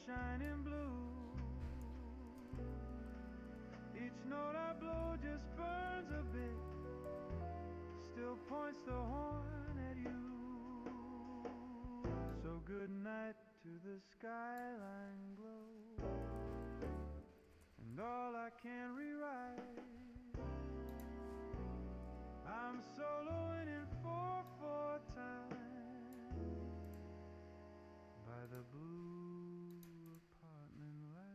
shining blue. Each note I blow just burns a bit, still points the horn at you. So good night to the skyline glow, and all I can rewrite. I'm soloing in 4/4 time by the blue apartment light.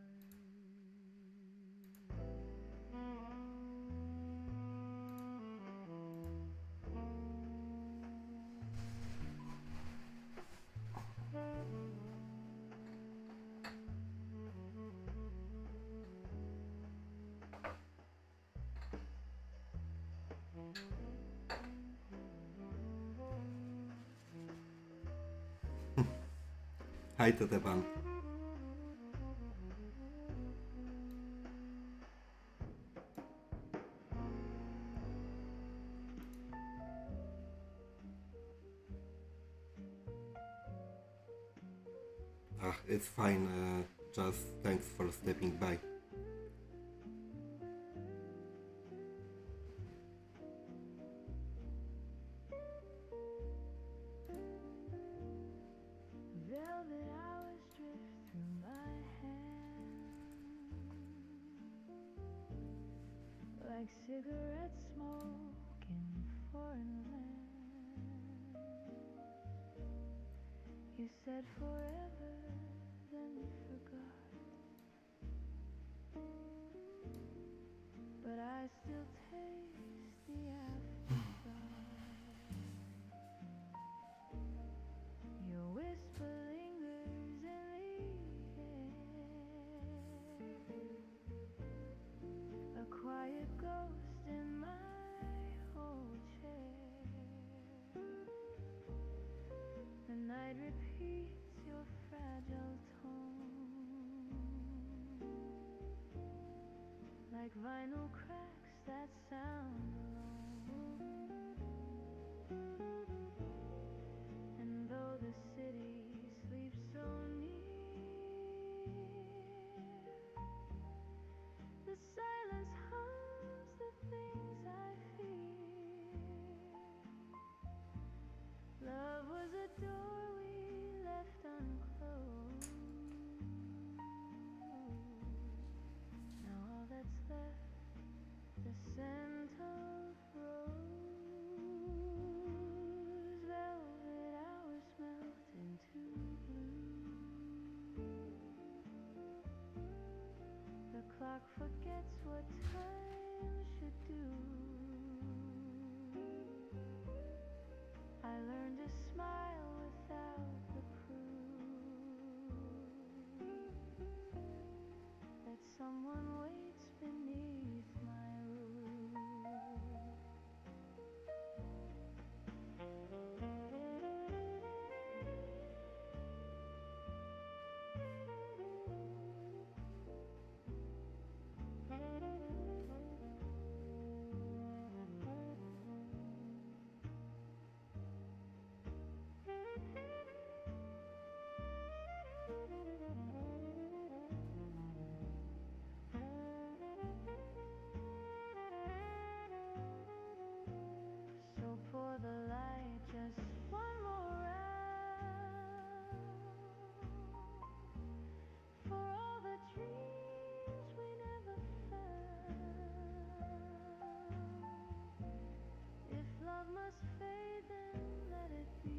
Hej, to Tepan. It's fine, just thanks for stepping by. Velvet hours drift through my hand like cigarette smoke in foreign land. You said forever, then forgot, but I still taste the afterthought. Your whisper lingers in the air, a quiet ghost in my old chair. The night repeats your fragile tone, like vinyl cracks that sound alone. And though the city sleeps so near, the silence hums the things I fear. Love was a door we left unclosed. Now all that's left, the scent of rose. Velvet hours melt into blue. The clock forgets what time should do. I learned to smile without the proof that someone waits beneath my roof. So pour the light, just one more round, for all the dreams we never found. If love must fade, then let it be.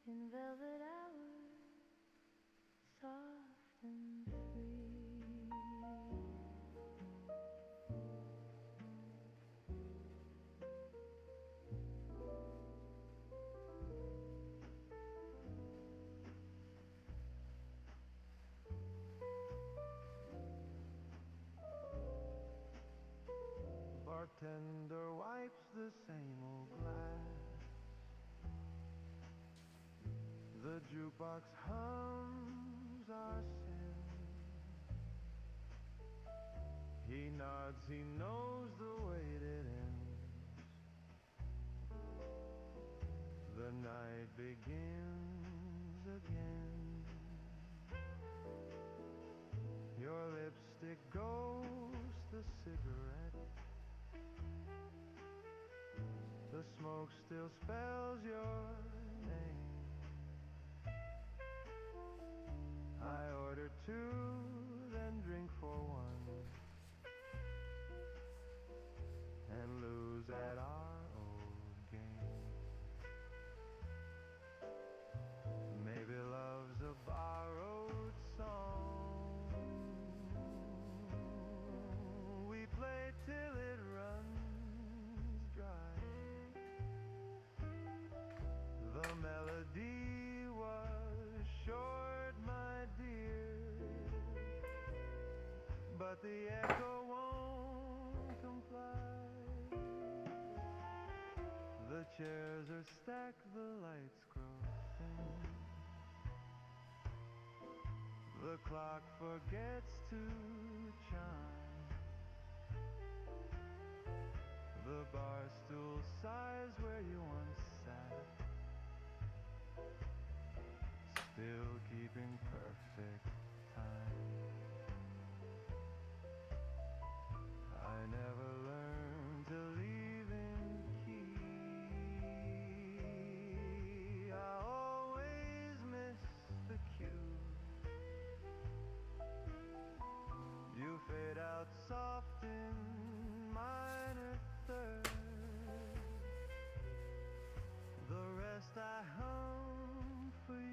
In velvet hours, soft and free. Bartender wipes the same old glass. The jukebox hums our sin. He nods, he knows the way it ends. night begins again. Your lipstick ghost, the cigarette, the smoke still spells your name. I order two, then drink for one, and lose at our old game. Maybe love's a borrowed song we play till it runs dry. The melody was short, my dear, but the echo won't comply. The chairs are stacked, the lights grow thin, the clock forgets to chime, the bar stool sighs where you once sat, still keeping perfect time. I never learned to leave in key. I always miss the cue. You fade out soft in minor third. The rest I hum for you.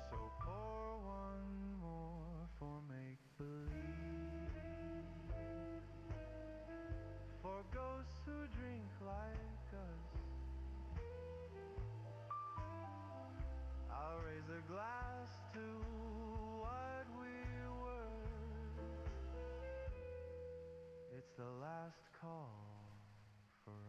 So pour one more for make-believe, for ghosts who drink like us. I'll raise a glass to what we were. It's the last call for us.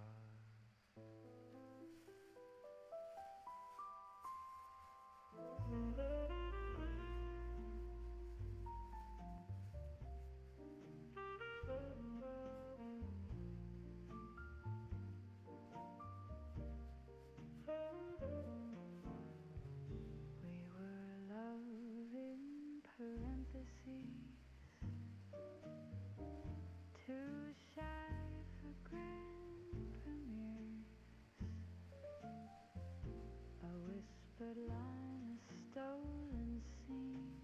We were love in parentheses, too shy for grand premieres. A whispered line, a stolen scene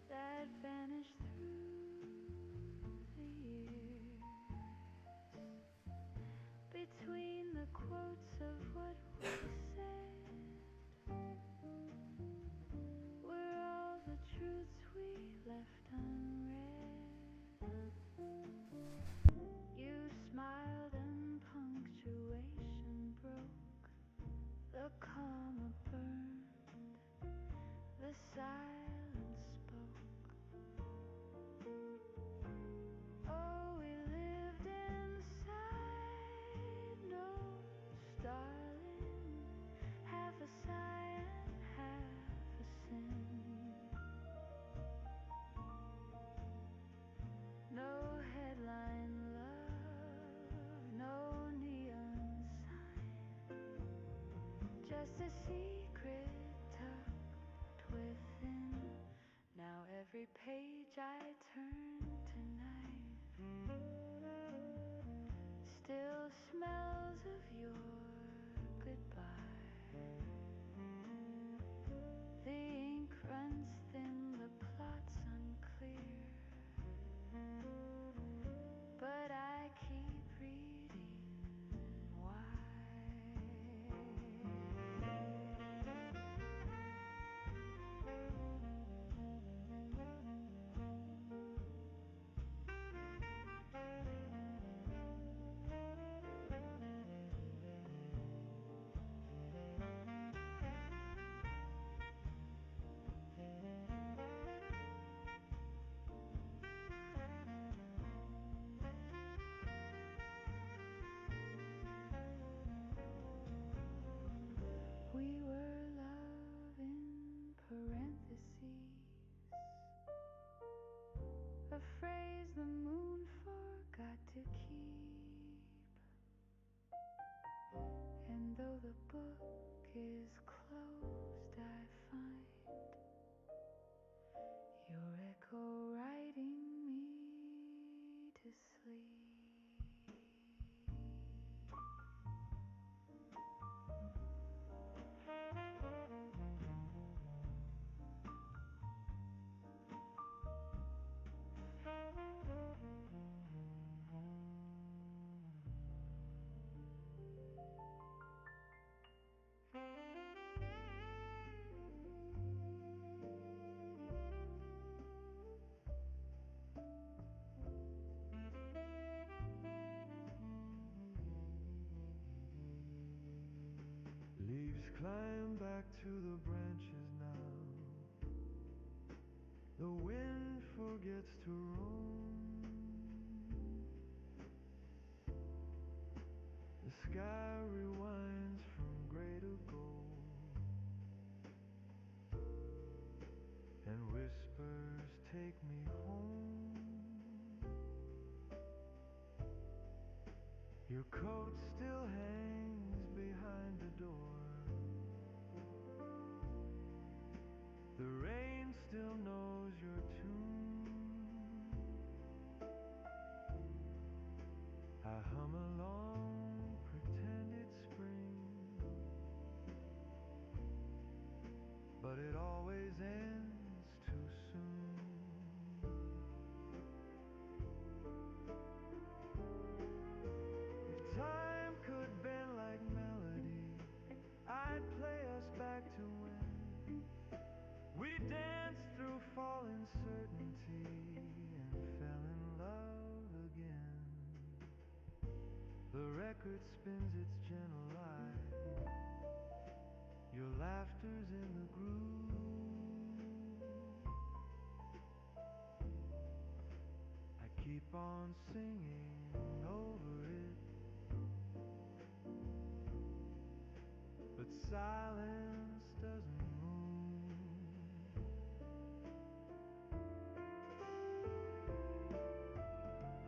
that vanished through the years. Between the quotes of what we said were all the truths we left unread. You smiled and punctuation broke. The comma burned, the silence spoke. Oh, we lived inside notes, darling, half a sigh and half a sin. No headline love, no neon sign, just a secret tucked within. Now every page I turn tonight still smells of your goodbye. The ink runs thin, the plot's unclear, but I keep reading. Why? the moon forgot to keep. And though the book is closed, I find your echo writing me to sleep. Leaves climb back to the branches now. The wind forgets to roam. The sky rewinds from gray to gold, and whispers take me home. Your coat still hangs behind the door. The rain still knows your tune. I hum along, pretend it's spring, but it always ends too soon. If time could bend like melody, I'd play us back to when we danced through fallen certainty and fell in love again. The record spins its gentle life. Your laughter's in the groove. I keep on singing over it, but silence doesn't move.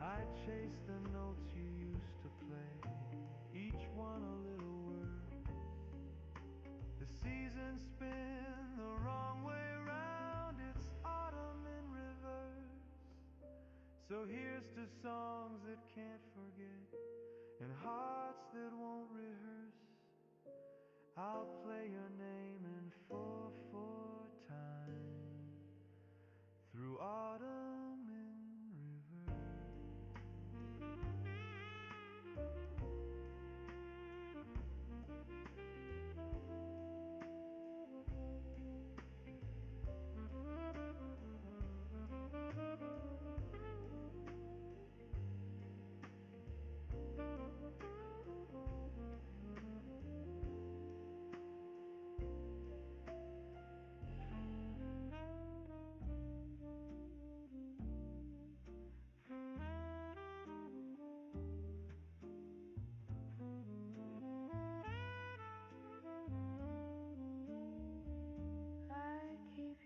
I chase the notes you used to play, each one a little word. The seasons spin the wrong way round, it's autumn in reverse. So here's to songs that can't forget, and hearts that won't rehearse. I'll play your name in 4/4 time, through autumn in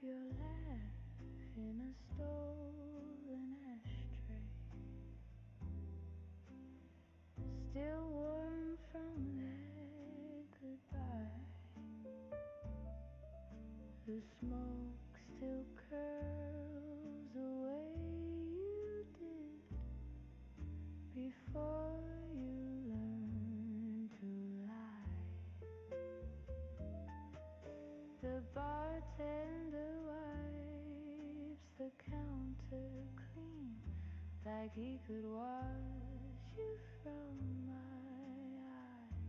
your laugh in a stolen ashtray, still warm from that goodbye. The smoke still curls the way you did before you learned to lie. The bartender wipes the counter clean, like he could wash you from my eyes.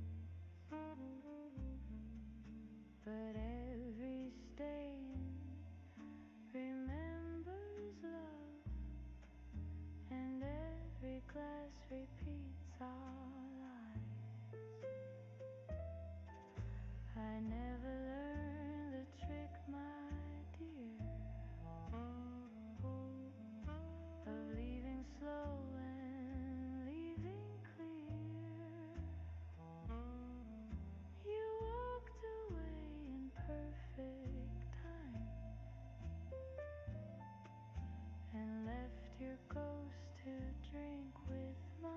But every stain remembers love, and every glass repeats our lies. I never learned the trick, my dear, of leaving slow and leaving clear. You walked away in perfect time and left your ghost to drink with mine.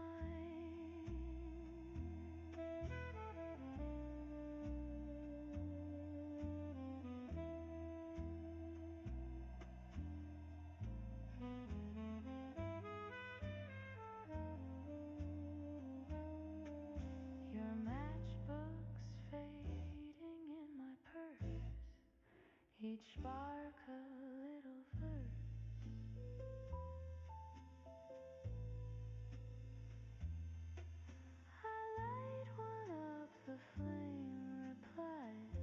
Your matchbook's fading in my purse, each spark a little verse. I light one up, the flame replies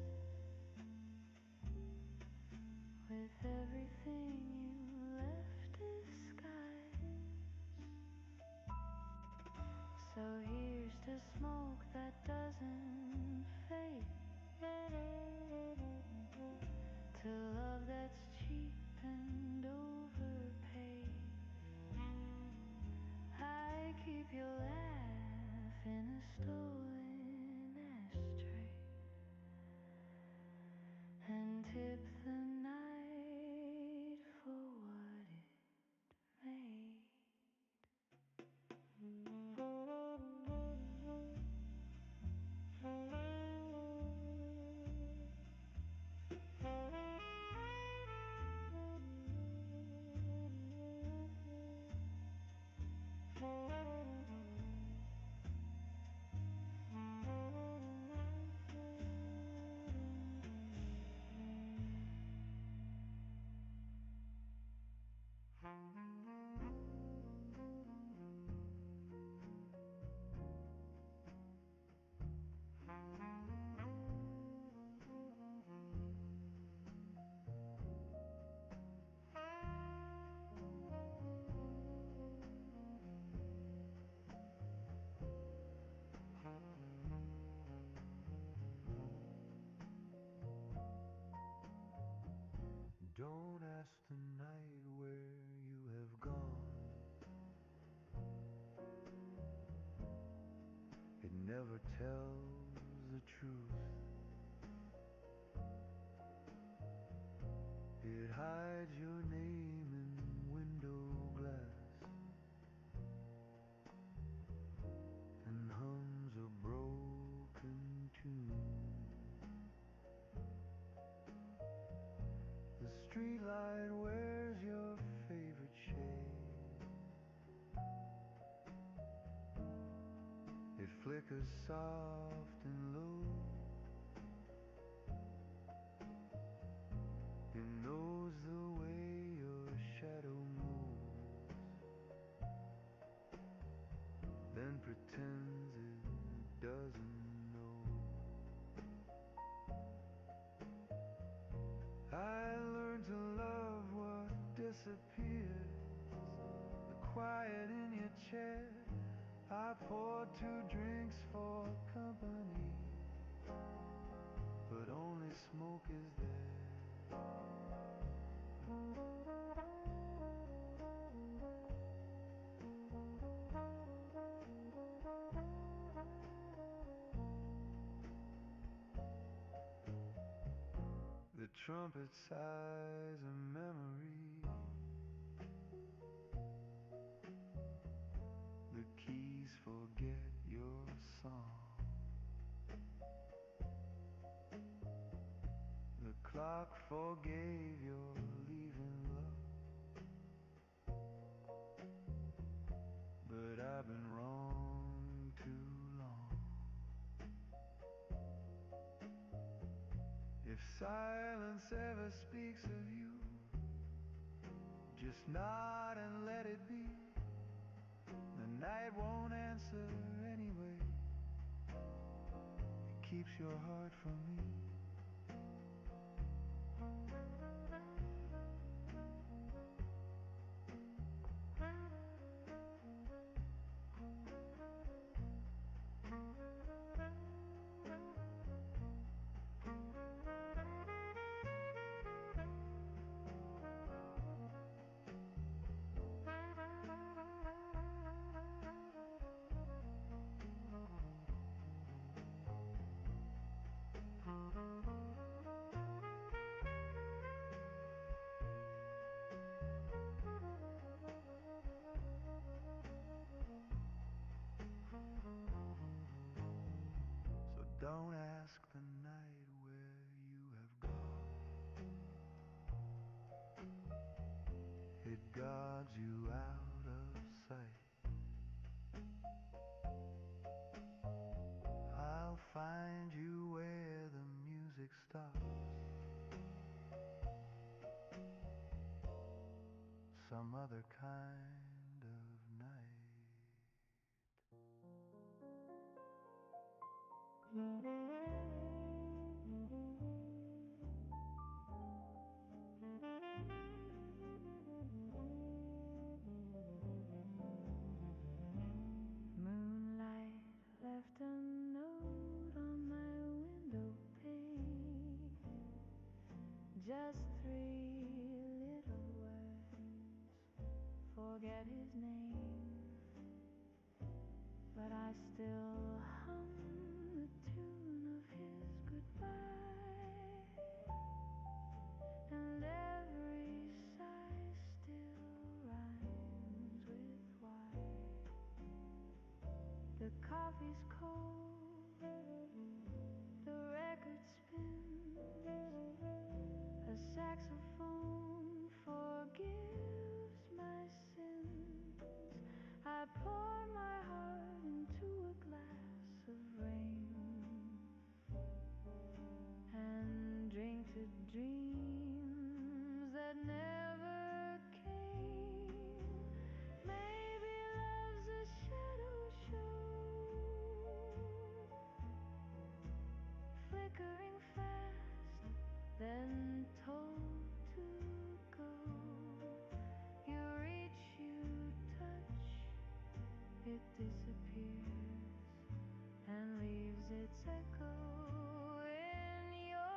with everything you left disguised. So here's to smoke that doesn't fade, to love that's cheap and overpaid. I keep your laugh in a stolen ashtray and tip the night for what it made. Don't ask the night where you have gone. It never tells the truth. It hides your name in window glass and hums a broken tune. The streetlight wears your favorite shade. It flickers soft and low. It knows the way your shadow moves, then pretends it doesn't know. I learned to love what disappears, the quiet in your chair. I poured 2 drinks for company, but only smoke is there. The trumpet sighs a memory. The keys forget your song. The clock forgave your leaving love, but I've been wrong too long. If silence ever speaks of you, just nod and let it be. The night won't answer anyway. It keeps your heart from me. nods you out of sight. I'll find you where the music stops, some other kind of night. Moonlight left a note on my window pane, just 3 little words, forget his name, but I still hum the tune of his goodbye, and every sigh still rhymes with why. The coffee's cold, the record spins, a saxophone forgives my sins. I pour my heart into a glass of rain and drink to dreams that never came. Maybe love's a shadow show, flickering fast, then told to go. You reach, you touch, it disappears and leaves its echo in your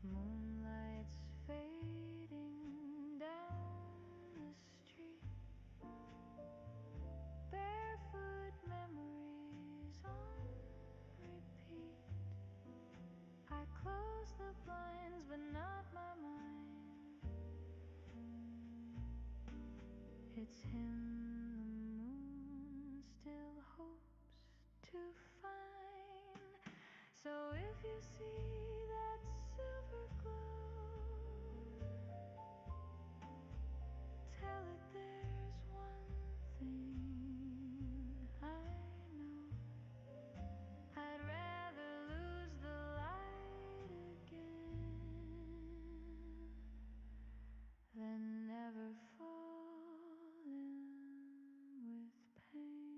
Moonlight's fading down the street, barefoot memories on repeat. I close the blinds, but not my mind. It's him the moon still hopes to find. So if you see that silver glow, tell it there's one thing I know. I'd rather lose the light again than never fall in with pain.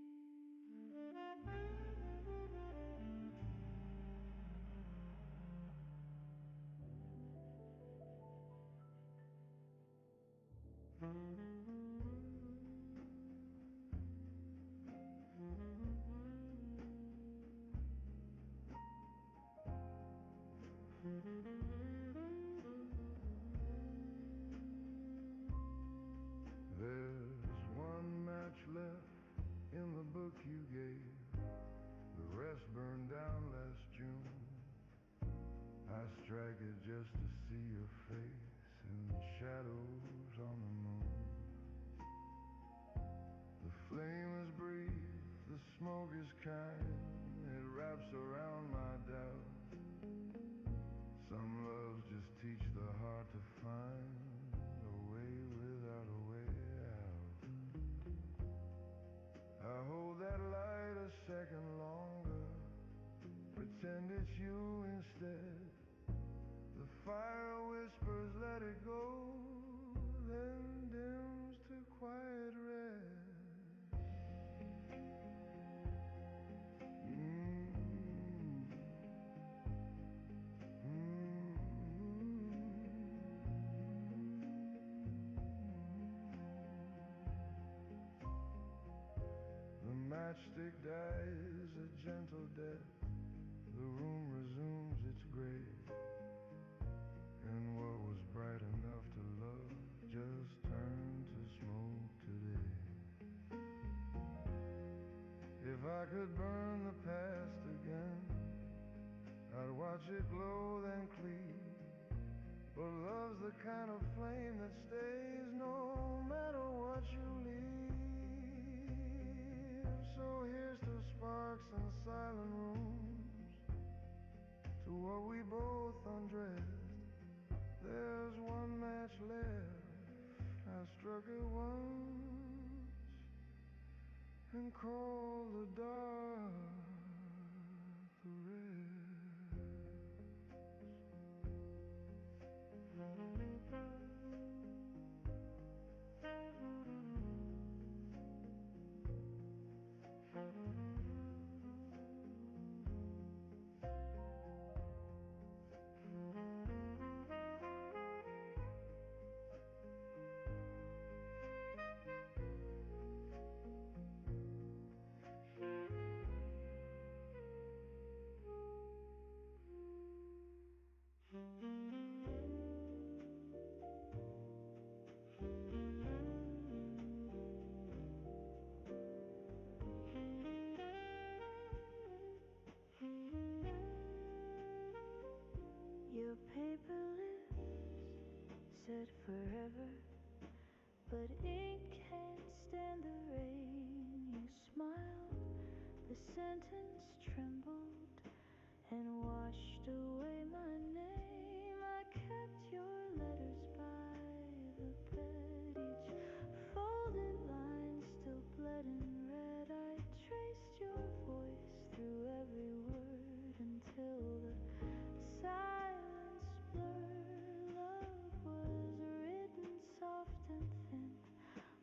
There's one match left in the book you gave, the rest burned down last June. I strike it just to see your face in the shadows on the moon. The flame is brief, the smoke is kind, it wraps around my doubt. Some loves just teach the heart to find a way without a way out. I hold that light a second longer, pretend it's you instead. The fire whispers, let it go, then dims to quiet red. The matchstick dies a gentle death, the room resumes its gray, and what was bright enough to love just turns could burn the past again, I'd watch it glow then cleave. But love's the kind of flame that stays no matter what you leave. So here's to sparks and silent rooms, to what we both undressed. There's one match left, I struck it once and called the dark the rest. Your paper lips said forever, but ink can't stand the rain. You smiled, the sentence trembled and washed away my name. I kept your letters by the bed, each folded line still bled in red. I traced your voice through every word until the silence blurred. Love was written soft and thin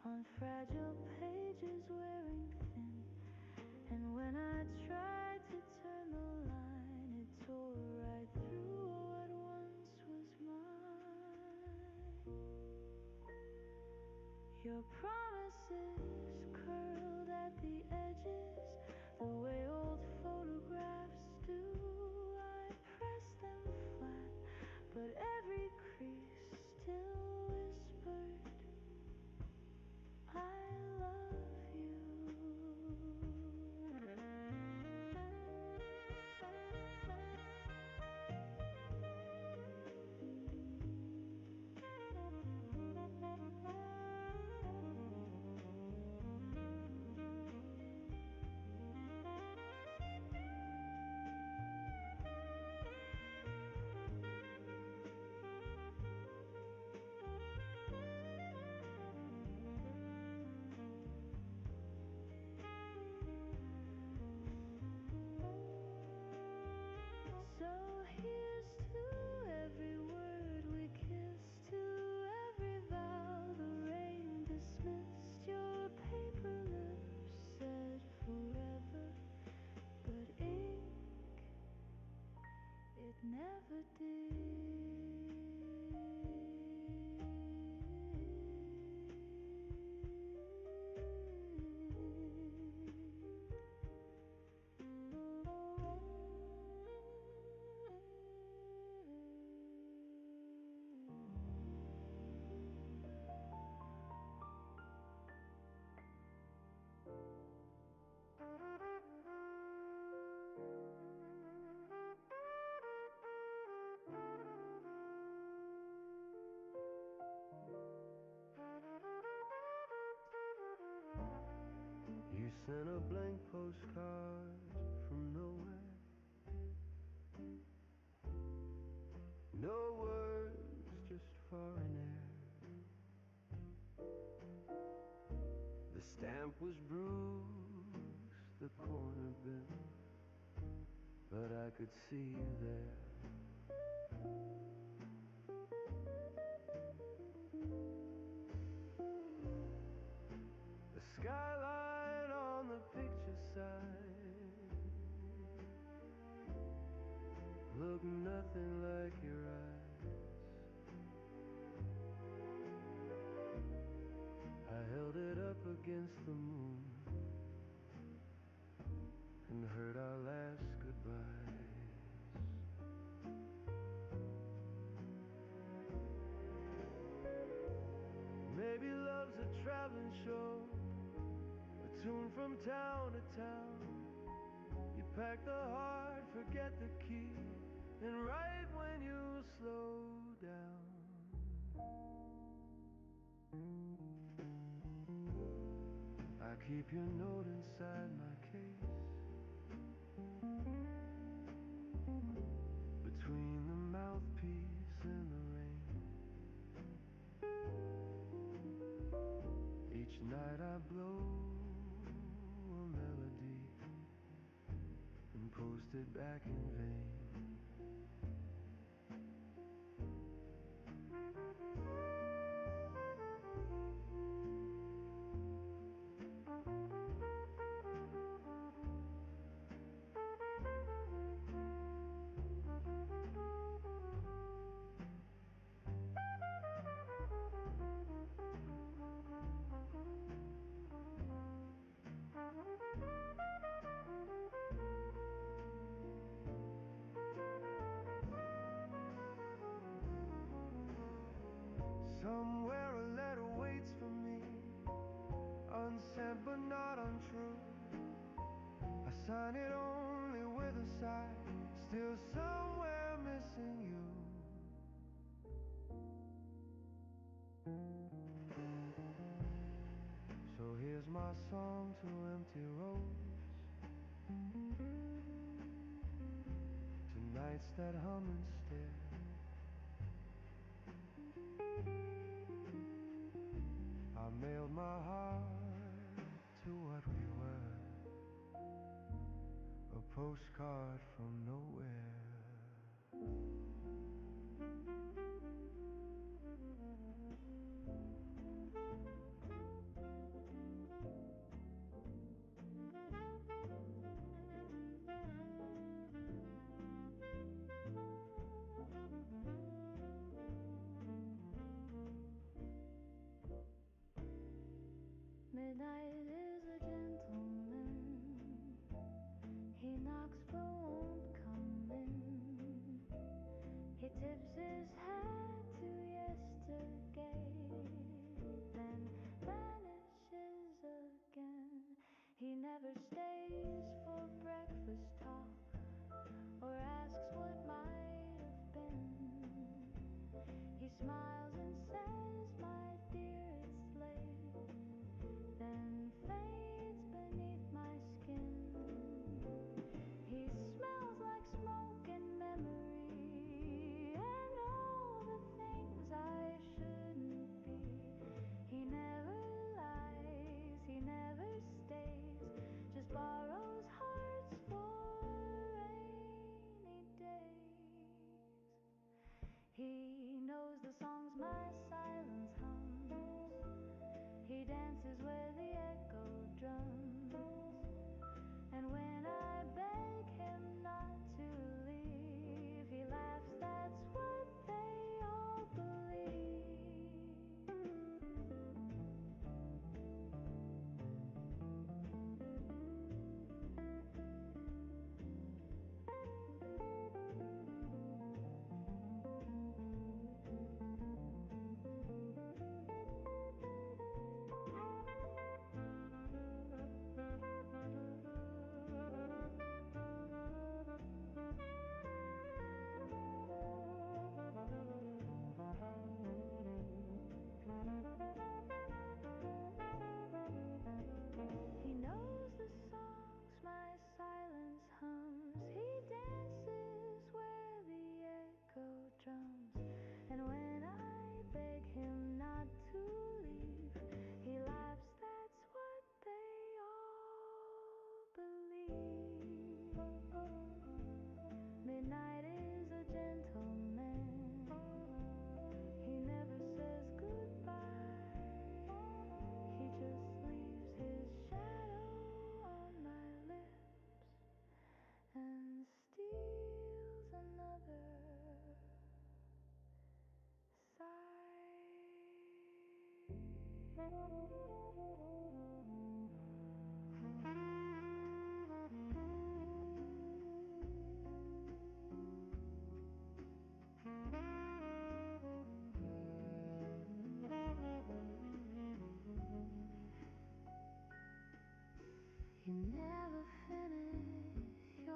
on fragile pages wearing thin. And when I tried to turn the line, it tore right through what once was mine. Your promises curled at the edges, the way old photographs do. I pressed them flat, but every crease still whispered, I love you. So here's to every word we kissed, to every vow the rain dismissed. Your paper lips said forever, but ink, it never did. You sent a blank postcard from nowhere. No words, just foreign air. The stamp was bruised, the corner bent, but I could see you there. The skyline on the picture side looked nothing like your eyes. I held it up against the moon and heard our last goodbyes. Maybe love's a traveling show, a tune from town to town. Pack the heart, forget the key, and right when you slow down, I keep your note inside my case, between the mouthpiece and the rain. Each night I blow a melody and post it back in vain. Somewhere a letter waits for me, unsent but not untrue. I sign it only with a sigh, still somewhere missing you. So here's my song to empty roads, to nights that hum and stare. I mailed my heart to what we were, a postcard from nowhere. Midnight is a gentleman. He knocks but won't come in. He tips his hat to yesterday, then vanishes again. He never stays for breakfast talk or asks what might have been. He smiles and says, "My dear, it's late," then fades beneath my skin. He smells like smoke and memory and all the things I shouldn't be. He never lies, he never stays, just borrows hearts for rainy days. He knows the songs my silence hums. He dances where the echo drums. And when I beg him not to leave, he laughs, that's what they all believe. He knows the songs my silence hums. He dances where the echo drums. And when I beg him not to leave, he laughs, that's what they all believe. Midnight is a gentleman. He never says goodbye. He just leaves his shadow on my lips and steals another You never finish your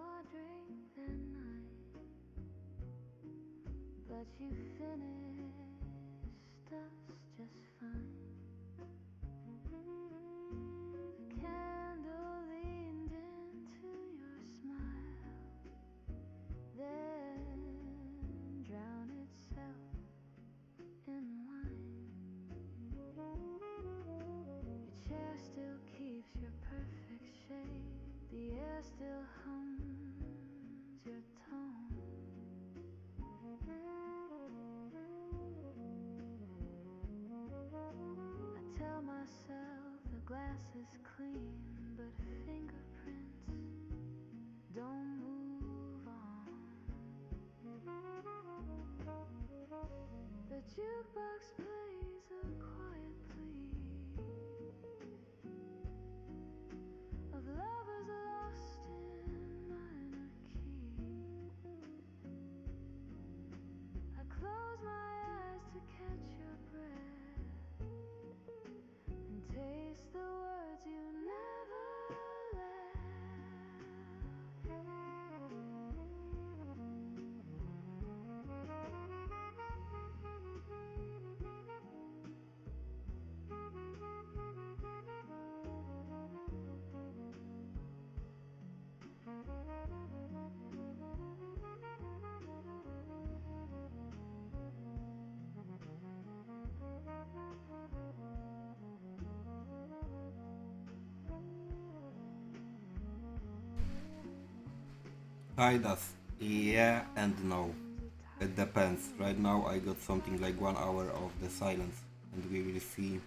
still hums your tone. I tell myself the glass is clean, but fingerprints don't move on. The jukebox plays a quiet plea of lovers lost in minor key. I close my eyes to catch your breath and taste the words you never Hi, das. Yeah and no. It depends. Right now I got something like 1 hour of the silence and we will see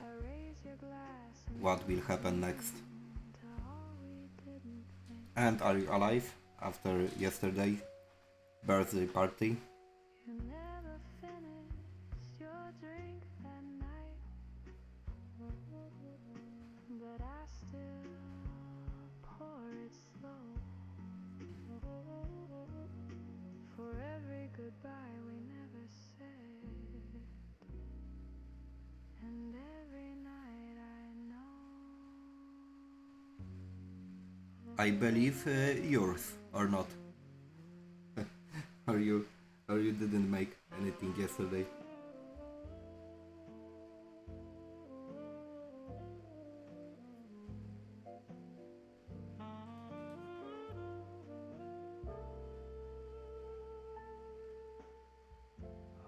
what will happen next. And are you alive after yesterday birthday party? You never finished your drink that night, but I still pour it slow. For every goodbye we never said, and every night I know. I believe yours or not. or you didn't make anything yesterday.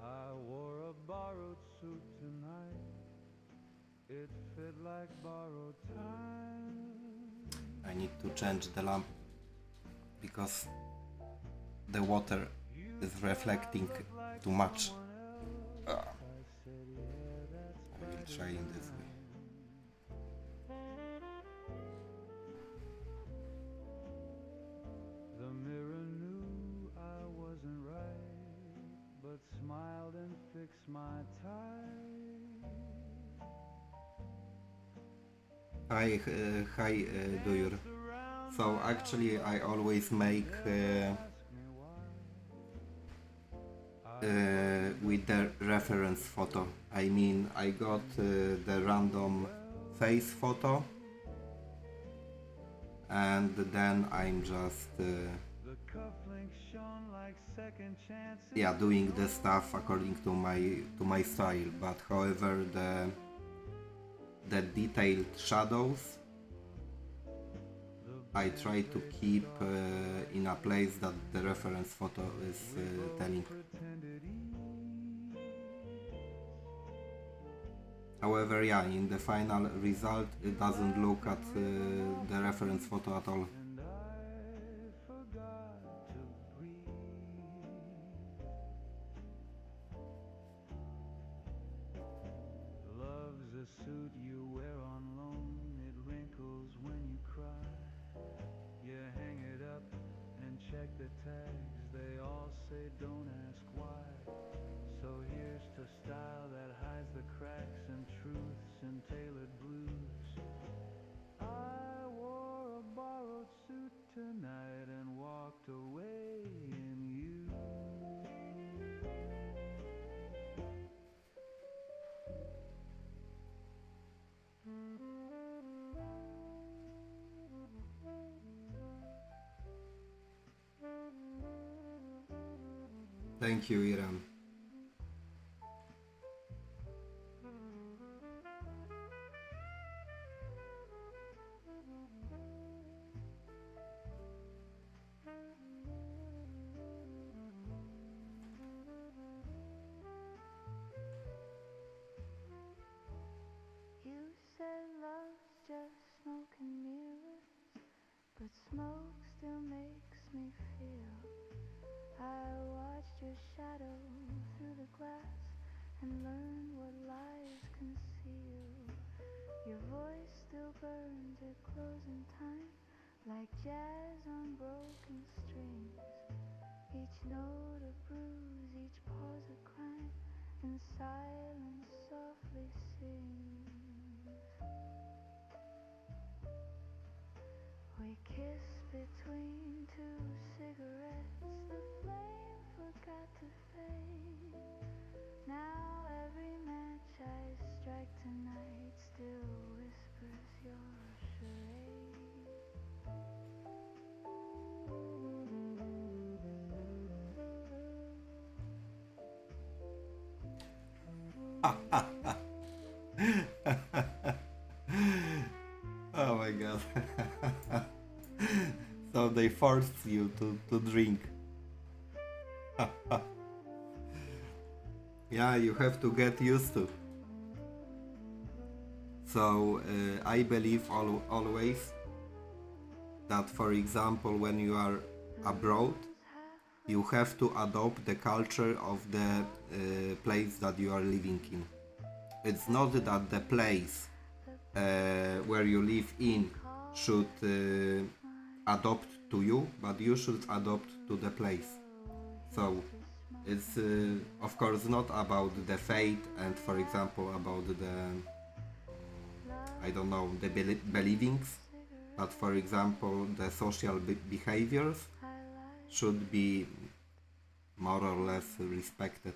I wore a borrowed suit tonight. It fit like borrowed time. I need to change the lamp because the water is reflecting too much. I will try in this way. The mirror knew I wasn't right, but smiled and fixed my tie. Hi, Duyur. So actually I always make with the reference photo. I mean, I got the random face photo and then I'm just yeah, doing the stuff according to my style. But however, the detailed shadows I try to keep in a place that the reference photo is telling. However, yeah, in the final result it doesn't look at the reference photo at all. Love's a suit you wear on loan. It wrinkles when you cry. You hang it up and check the tags. They all say don't ask why. So here's to style that hides the cracks and truths and tailored blues. I wore a borrowed suit tonight and walked away in you. Thank you, Iram. You said love's just smoke and mirrors, but smoke's still makes me feel. I watched your shadow through the glass and learned what lies conceal. Your voice still burns at closing time, like jazz on broken strings. Each note a bruise, each pause a crime, and silence softly sings. We kissed between two cigarettes, the flame forgot to fade. Now every match I strike tonight still whispers your charade. Oh my god. So they forced you to drink. Yeah, you have to get used to. So I believe always that, for example, when you are abroad, you have to adopt the culture of the place that you are living in. It's not that the place where you live in should adopt to you, but you should adopt to the place. So it's of course not about the fate and, for example, about the I don't know, the believings, but for example the social behaviors should be more or less respected.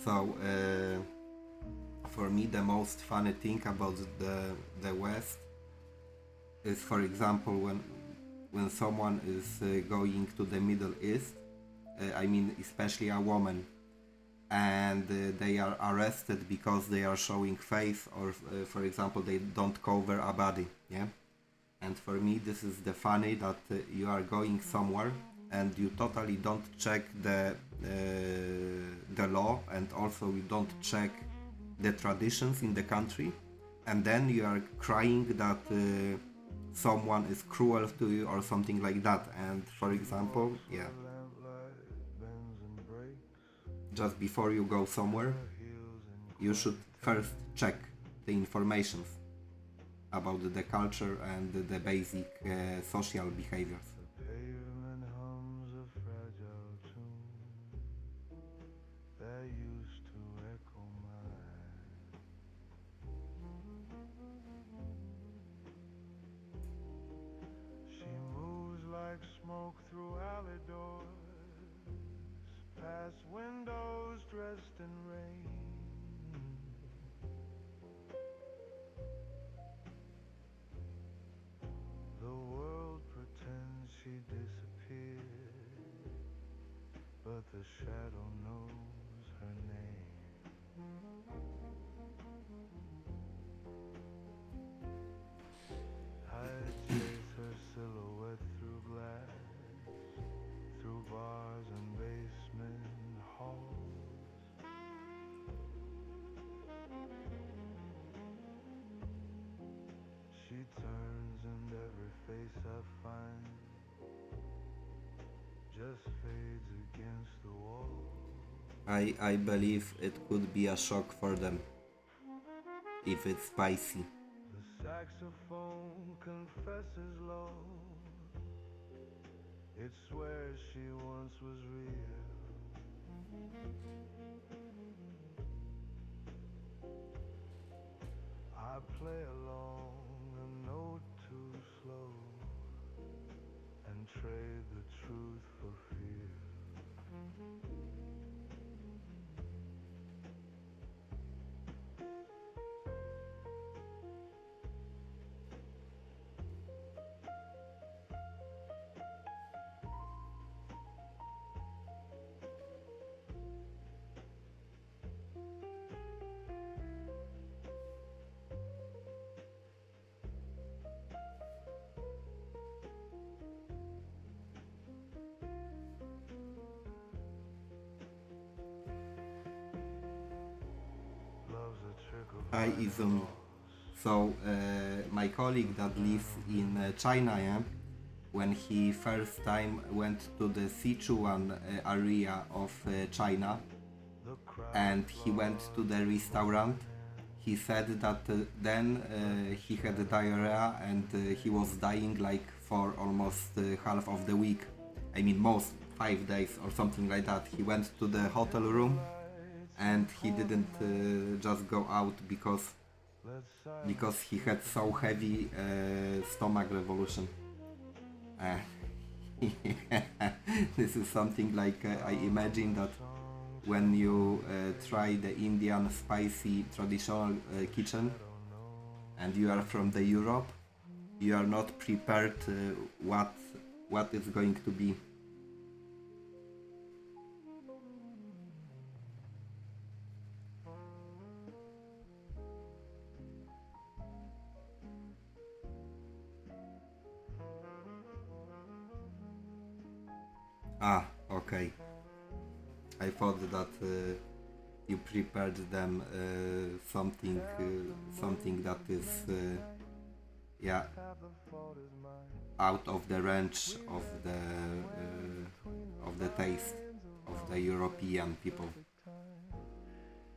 So for me the most funny thing about the West is, for example, when someone is going to the Middle East, I mean especially a woman, and they are arrested because they are showing face, or for example they don't cover a body, yeah. And for me this is the funny that you are going somewhere and you totally don't check the law, and also you don't check the traditions in the country, and then you are crying that someone is cruel to you or something like that. And for example, yeah, just before you go somewhere, you should first check the informations about the culture and the basic social behaviors. Pavement hums a fragile tune that used to echo mine. She moves like smoke through alley doors, past windows dressed in rain. The world pretends she disappeared, but the shadow knows her name. I chase her silhouette through glass, through bars and basement halls. She turns and every face I find just fades against the wall. I believe it could be a shock for them if it's spicy. The saxophone confesses low, it swears she once was real. I play along a note too slow and trade the truth for fear. Hi Izumi. So my colleague that lives in China, yeah, when he first time went to the Sichuan area of China, and he went to the restaurant, he said that then he had diarrhea and he was dying like for almost half of the week. I mean most 5 days or something like that. He went to the hotel room and he didn't just go out because he had so heavy stomach revolution. This is something like I imagine that when you try the Indian spicy traditional kitchen and you are from the Europe, you are not prepared what is going to be. Ah, okay. I thought that you prepared them something that is yeah, out of the range of the taste of the European people.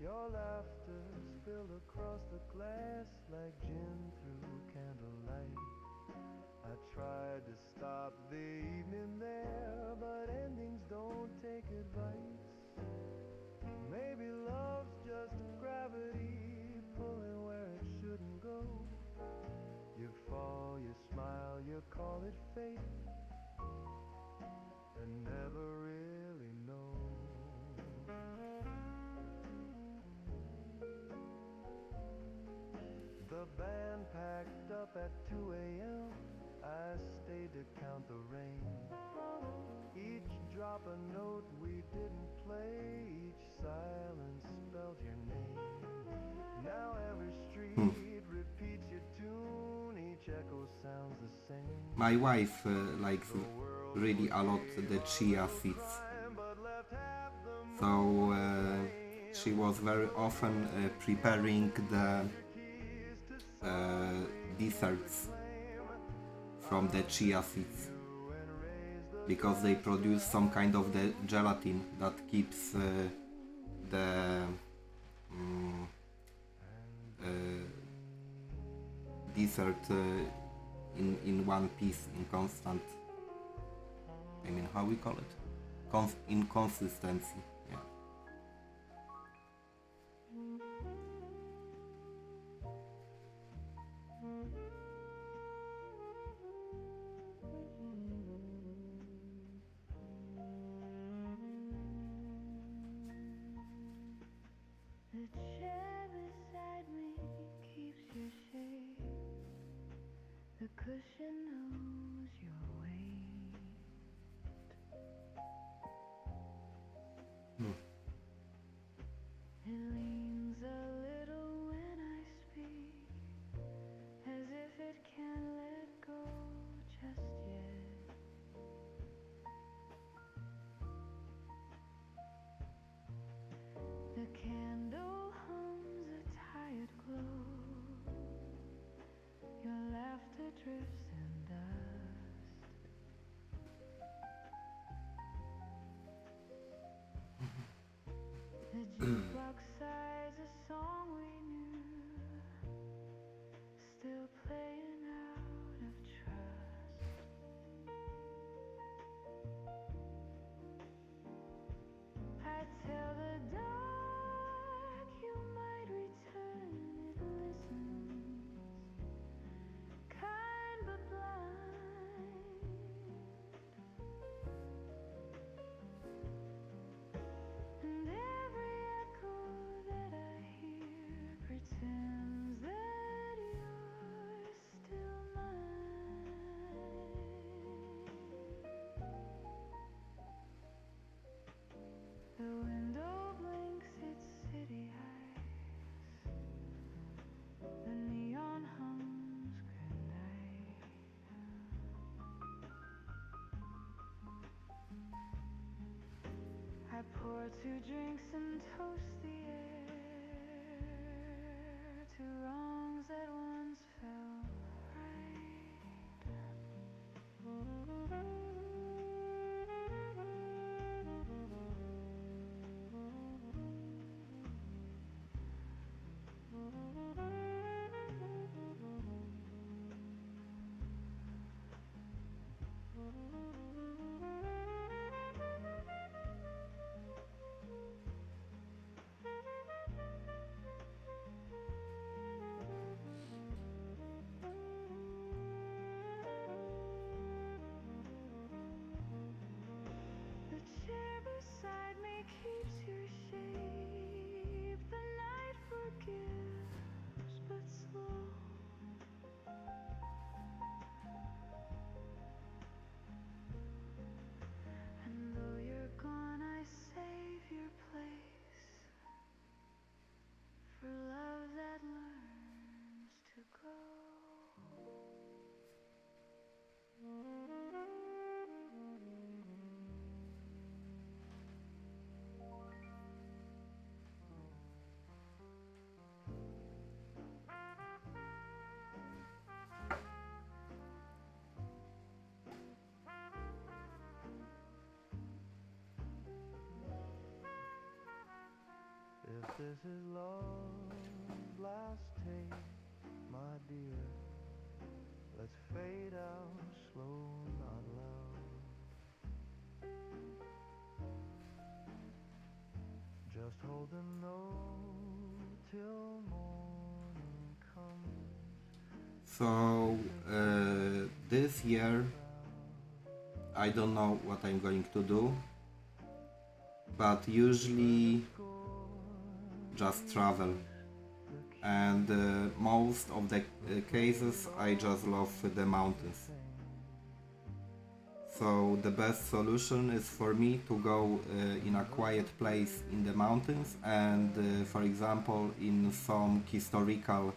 Your laughter spilled across the glass like gin through candlelight. I tried to stop the evening there, but endings don't take advice. Maybe love's just gravity pulling where it shouldn't go. You fall, you smile, you call it fate, and never really know. The band packed up at 2 a.m. I stayed to count the rain. Each drop a note we didn't play, each silence spelled your name. Now every street repeats your tune, each echo sounds the same. My wife likes really a lot the chia seeds, so she was very often preparing the desserts from the chia seeds because they produce some kind of the gelatin that keeps the dessert in one piece, in constant, I mean, how we call it, in consistency. Yeah. The chair beside me keeps your shape. The cushion knows your weight. It leans a little when I speak, as if it can't let go just yet. The candle hums a tired glow. Your laughter drifts in dust. The jukebox sighs a song we knew, still playing out of trust. I tell the dark you might return, it listens, kind but blind. And every echo that I hear pretends that you're still mine. The window blinks its city eyes. The neon hums goodnight. I pour 2 drinks and toast the air two wrongs that once felt right. The chair beside me keeps your shape. The night forgives, but slow. And though you're gone, I save your place for love that learns to go. If this is love's last take, my dear, let's fade out slow, not loud. Just hold the note till morning comes. So this year I don't know what I'm going to do, but usually just travel, and most of the cases I just love the mountains. So the best solution is for me to go in a quiet place in the mountains, and for example in some historical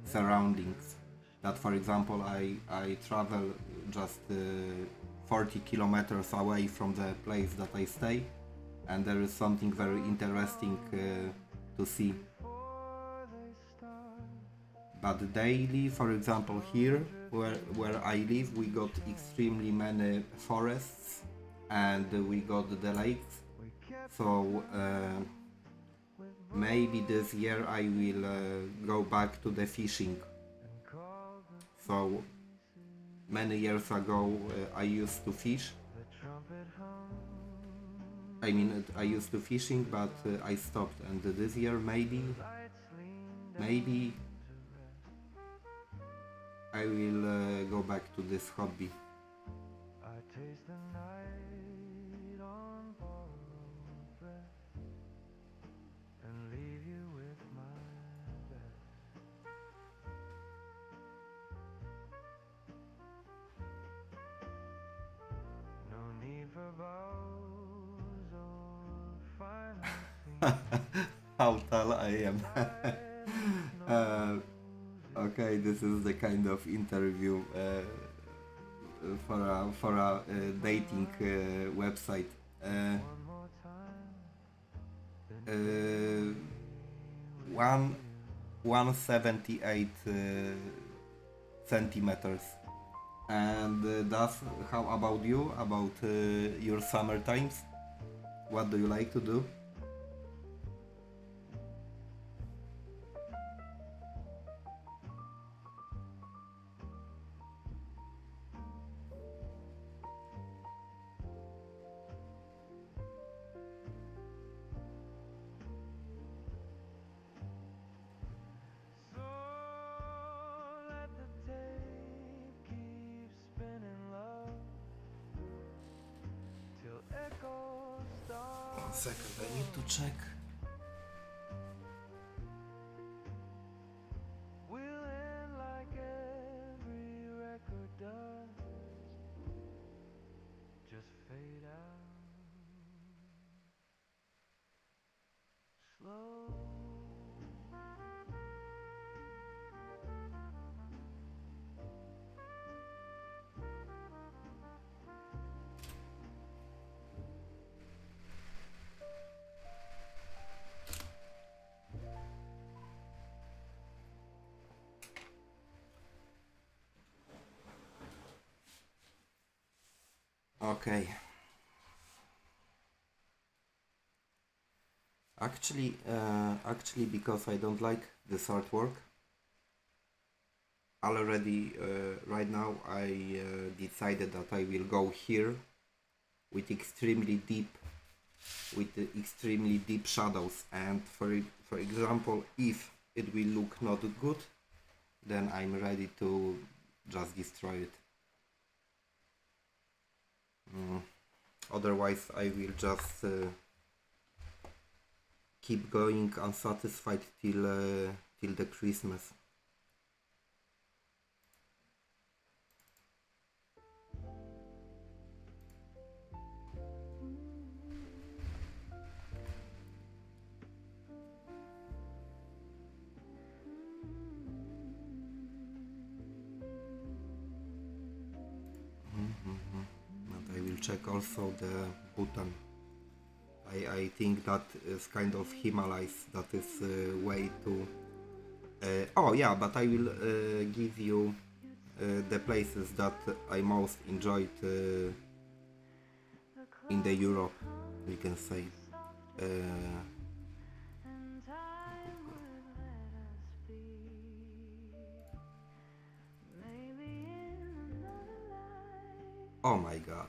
surroundings. That for example I travel just 40 kilometers away from the place that I stay, and there is something very interesting to see. But daily, for example here where I live, we got extremely many forests and we got the lakes. So maybe this year I will go back to the fishing. So many years ago I used to fish. I mean, I used to fishing, but I stopped, and this year maybe I will go back to this hobby. I taste the night on borrowed breath and leave you with my best. No need for vows or final scenes. How tall I am. Okay, this is the kind of interview for a dating website. One more time. 178 centimeters. And that's how about you? About your summer times? What do you like to do? So let the tape keep spinning, love, till echoes start. 1 second, I need to check. We'll end like every record does, just fade out slow. Okay. Actually, because I don't like this artwork, already right now I decided that I will go here with extremely deep shadows, and for example, if it will look not good, then I'm ready to just destroy it. Otherwise I will just keep going unsatisfied till the Christmas. And I will check also the Bhutan. I think that is kind of Himalayas, that is way too... oh yeah, but I will give you the places that I most enjoyed in the Europe, we can say. Oh my god.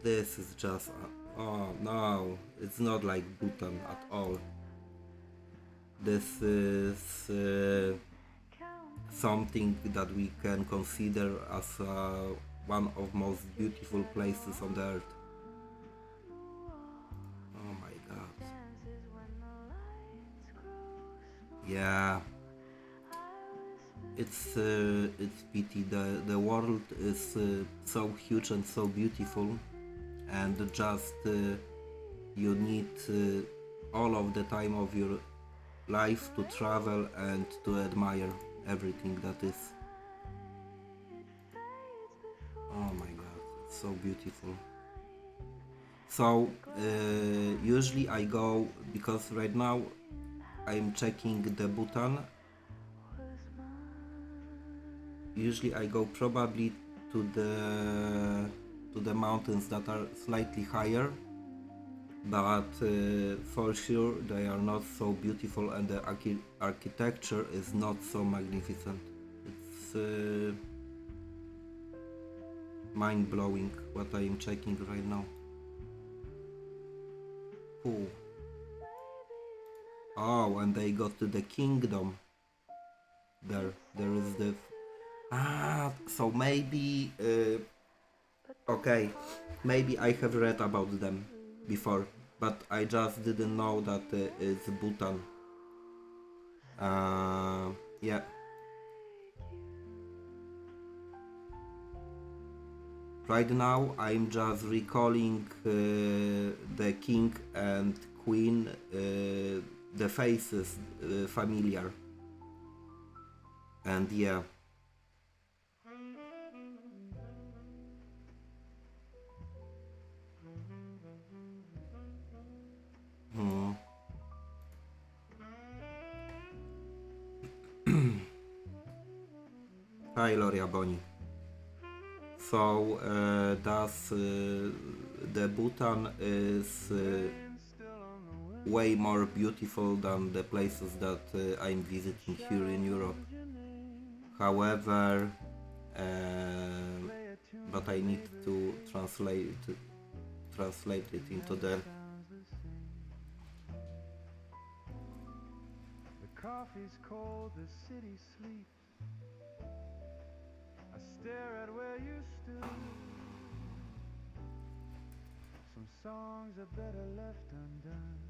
This is just... oh no, it's not like Bhutan at all. This is something that we can consider as one of most beautiful places on the earth. Oh my god. Yeah. It's pity. The world is so huge and so beautiful, and just you need all of the time of your life to travel and to admire everything that is. Oh my god, it's so beautiful. So usually I go, because right now I'm checking the Bhutan. Usually I go probably to the mountains that are slightly higher, but for sure they are not so beautiful, and the architecture is not so magnificent. It's mind-blowing what I am checking right now. Ooh. Oh, and they got to the kingdom. There is the... ah, so maybe... okay, maybe I have read about them before, but I just didn't know that it's Bhutan. Yeah. Right now I'm just recalling the king and queen, the faces familiar. And yeah. Hi Loria Boni. So thus the Bhutan is way more beautiful than the places that I'm visiting here in Europe. However, but I need to translate it into the... Coffee's cold, the city sleeps. I stare at where you stood. Some songs are better left undone,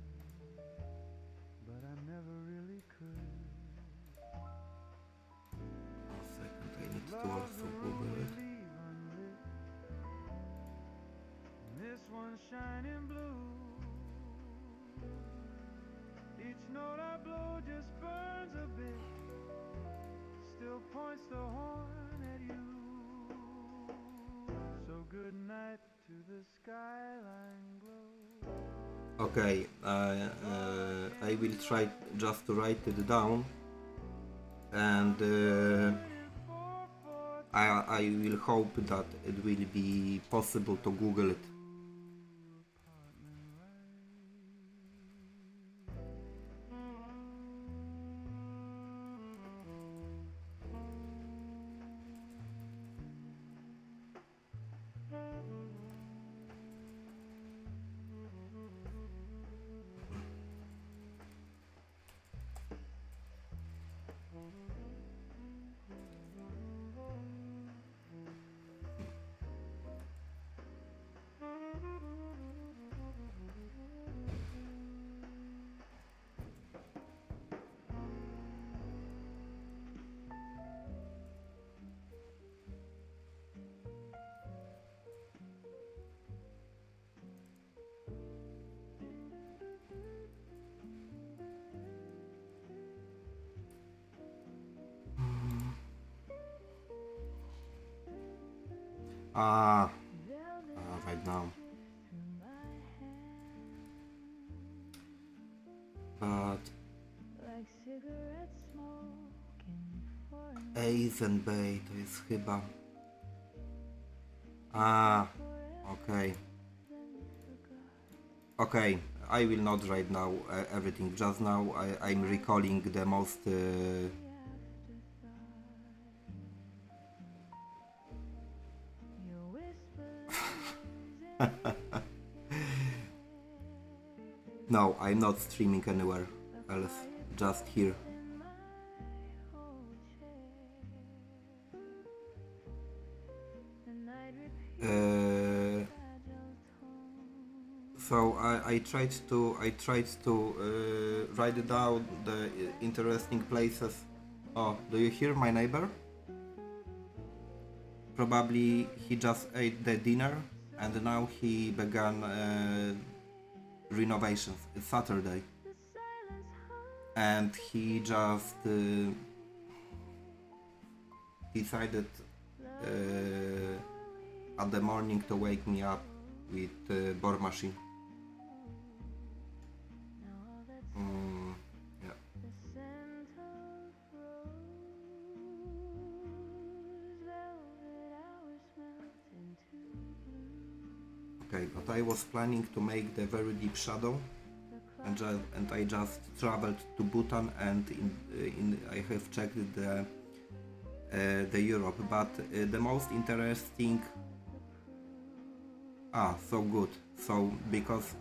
but I never really could. One second, I need to also Google it. This one's shining blue. Each note I blow just burns a bit, still points the horn at you. So good night to the skyline glow. Okay, I will try just to write it down, and I will hope that it will be possible to Google it. Right now. But Ace and Bay to jest chyba... Okay. Okay, I will not write now everything. Just now I'm recalling the most... No, I'm not streaming anywhere else, just here. So I tried to write down the interesting places. Oh, do you hear my neighbor? Probably he just ate the dinner and now he began renovations. It's Saturday and he just decided at the morning to wake me up with bore machine. Yeah. Okay, but I was planning to make the very deep shadow, and I just traveled to Bhutan, and I have checked the Europe, but the most interesting. So good. So because.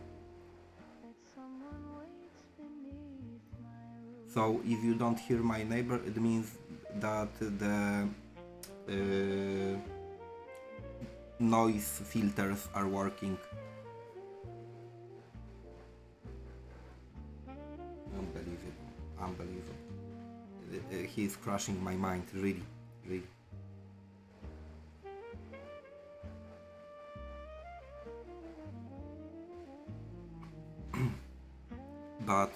So if you don't hear my neighbor, it means that the noise filters are working. Unbelievable. He is crushing my mind, really. But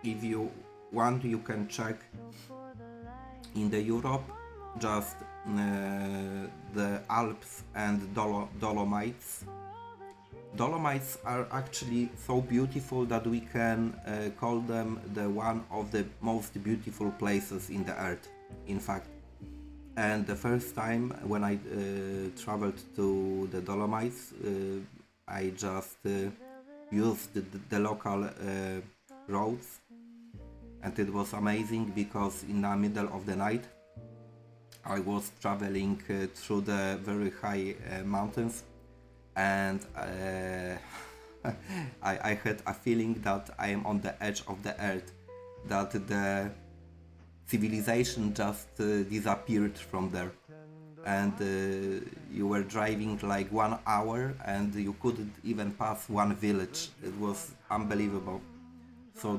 if you want, you can check in the Europe just the Alps and Dolomites. Dolomites are actually so beautiful that we can call them the one of the most beautiful places in the earth, in fact. And the first time when I traveled to the Dolomites, I just used the local roads, and it was amazing because in the middle of the night I was traveling through the very high mountains, and I had a feeling that I am on the edge of the earth, that the civilization just disappeared from there, and you were driving like 1 hour and you couldn't even pass one village. It was unbelievable. So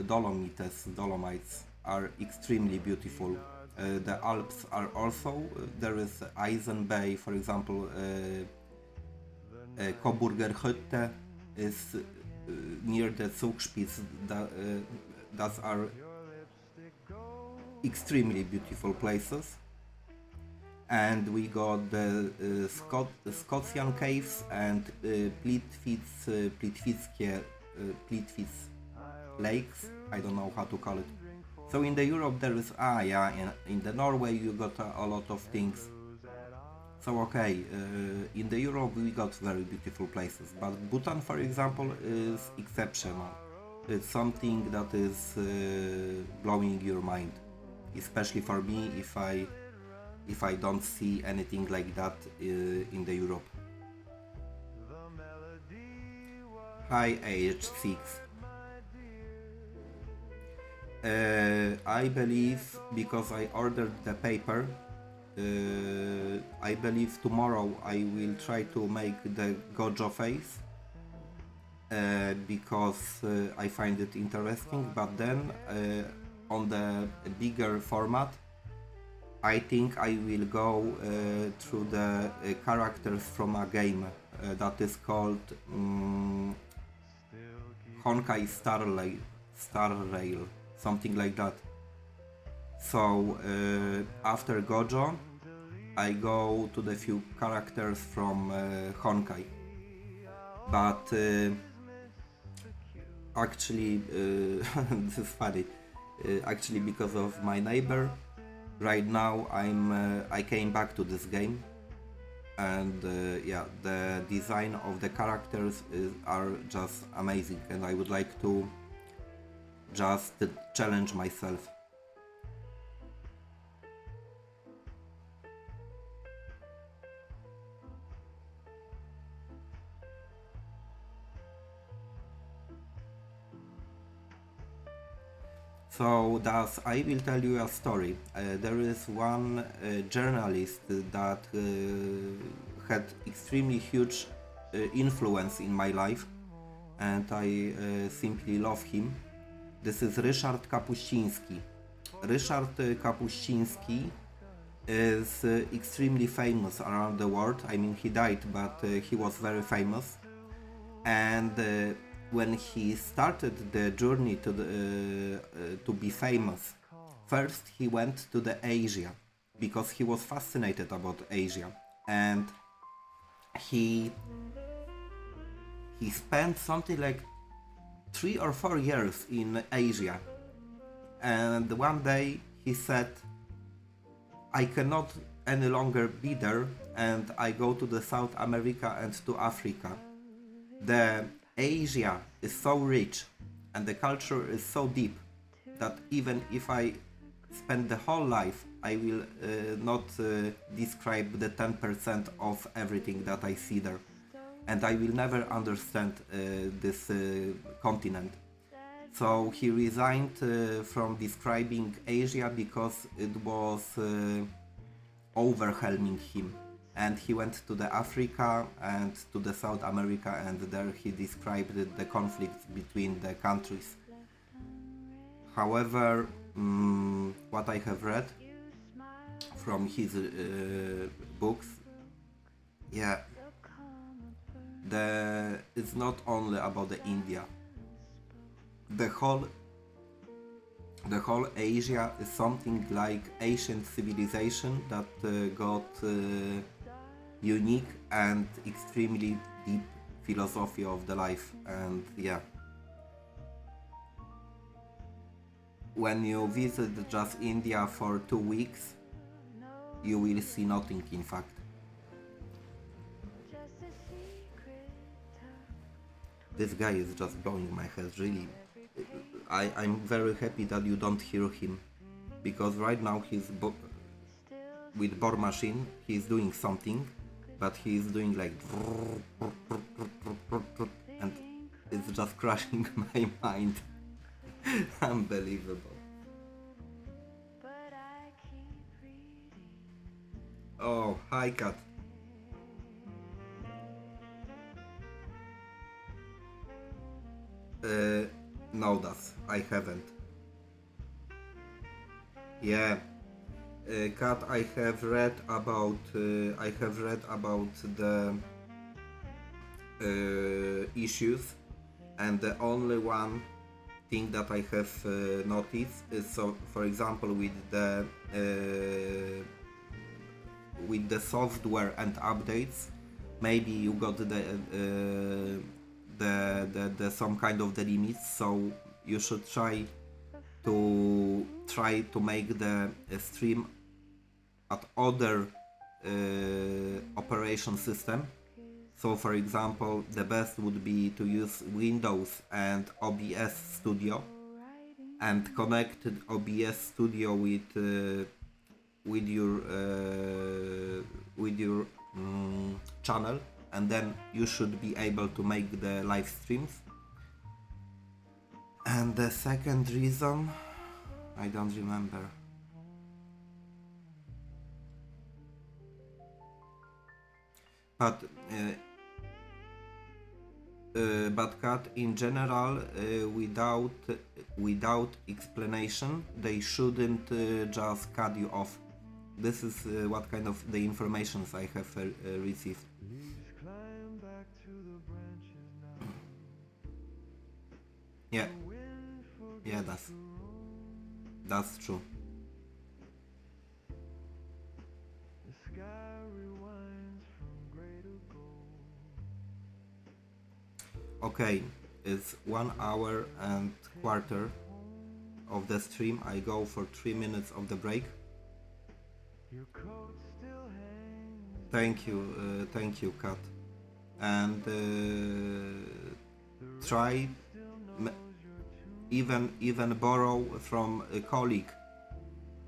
Dolomites are extremely beautiful. The Alps are also, there is Eisen Bay, for example, Coburger Hütte is near the Zugspitze, that are extremely beautiful places. And we got the Scotian caves and Plitvice lakes, I don't know how to call it. So in the Europe there is in the Norway you got a lot of things. So okay, in the Europe we got very beautiful places, but Bhutan, for example, is exceptional. It's something that is blowing your mind, especially for me if I don't see anything like that in the Europe. Hi AH6. I believe, because I ordered the paper, I believe tomorrow I will try to make the Gojo face, because I find it interesting, but then on the bigger format I think I will go through the characters from a game that is called Honkai Star Rail, something like that. So after Gojo I go to the few characters from Honkai, but actually this is funny, actually because of my neighbor right now I came back to this game, and yeah, the design of the characters are just amazing, and I would like to just challenge myself. So thus I will tell you a story. There is one journalist that had extremely huge influence in my life, and I simply love him. This is Ryszard Kapuściński. Ryszard Kapuściński is extremely famous around the world. I mean, he died, but he was very famous. And when he started the journey to be famous, first he went to the Asia because he was fascinated about Asia, and he spent something like 3 or 4 years in Asia, and one day he said, I cannot any longer be there, and I go to the South America and to Africa. The Asia is so rich and the culture is so deep that even if I spend the whole life, I will not describe the 10% of everything that I see there, and I will never understand this continent. So he resigned from describing Asia because it was overwhelming him. And he went to the Africa and to the South America, and there he described the conflicts between the countries. However, what I have read from his books, yeah, it's not only about the India. The whole Asia is something like ancient civilization that got unique and extremely deep philosophy of the life, and yeah, when you visit just India for 2 weeks, you will see nothing, in fact. This guy is just blowing my head, really. I'm very happy that you don't hear him, because right now he's with bore machine, he's doing something, but he's doing like, and it's just crushing my mind. Unbelievable. Oh, hi Kat. No, I haven't. Yeah, Kat, I have read about the issues, and the only one thing that I have noticed is, so for example, with the software and updates, maybe you got the some kind of the limits, so you should try to try to make the stream at other operation system. So for example, the best would be to use Windows and OBS Studio and connect OBS Studio with your channel, and then you should be able to make the live streams. And the second reason, I don't remember. But cut in general, without explanation, they shouldn't just cut you off. This is what kind of the informations I have received. Leaves climb back to the branches now. Yeah, The wind yeah, forgets that's true. the sky rewinds from gray to gold. Okay, it's 1 hour and quarter of the stream. I go for 3 minutes of the break. Your coat still hangs. Thank you, Kat. And try even borrow from a colleague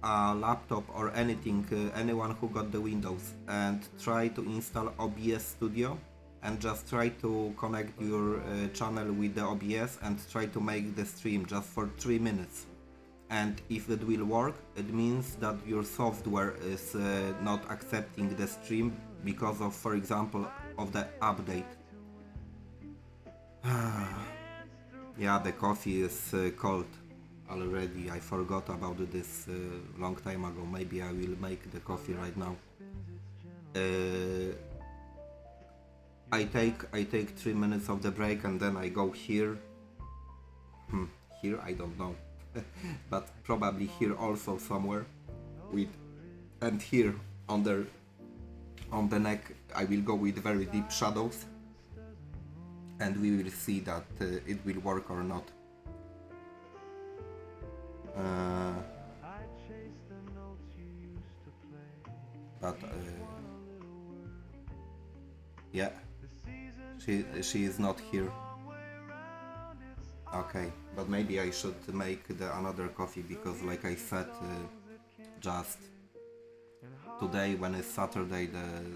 a laptop or anything, anyone who got the Windows, and try to install OBS Studio and just try to connect your channel with the OBS and try to make the stream just for 3 minutes. And if it will work, it means that your software is not accepting the stream because of, for example, of the update. Yeah, the coffee is cold already. I forgot about this long time ago. Maybe I will make the coffee right now. I take 3 minutes of the break and then I go here. Here I don't know, but probably here also somewhere. And here on the neck I will go with very deep shadows, and we will see that it will work or not. I chase the notes you used to play. But yeah, she is not here. Okay, but maybe I should make another coffee, because like I said, just today when it's Saturday,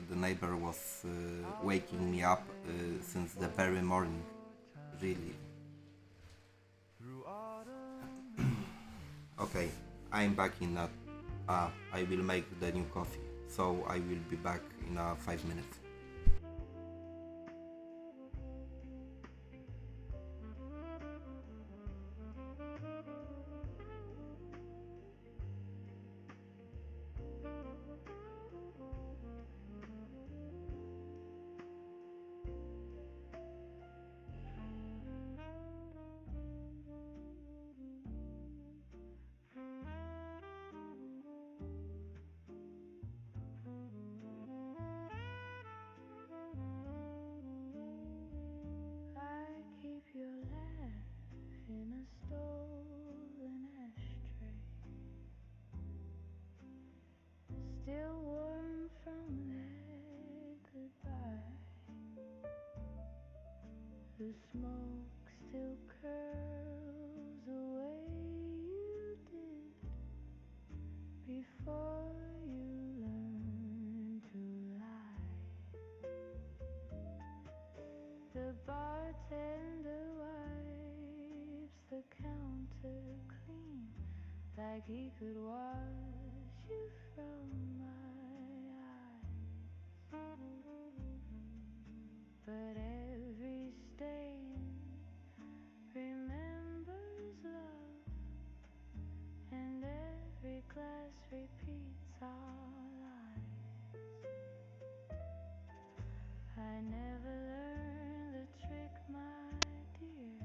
the neighbor was waking me up since the very morning, really. Okay, I'm back in that. I will make the new coffee, so I will be back in 5 minutes. I keep your laugh in a stolen ashtray, still warm from that goodbye. The smoke still curls the way you did before you learned to lie. The bartender wipes the counter clean, like he could wash you from my eyes. But every stain remembers love, and every glass repeats our lies. I never learned the trick, my dear,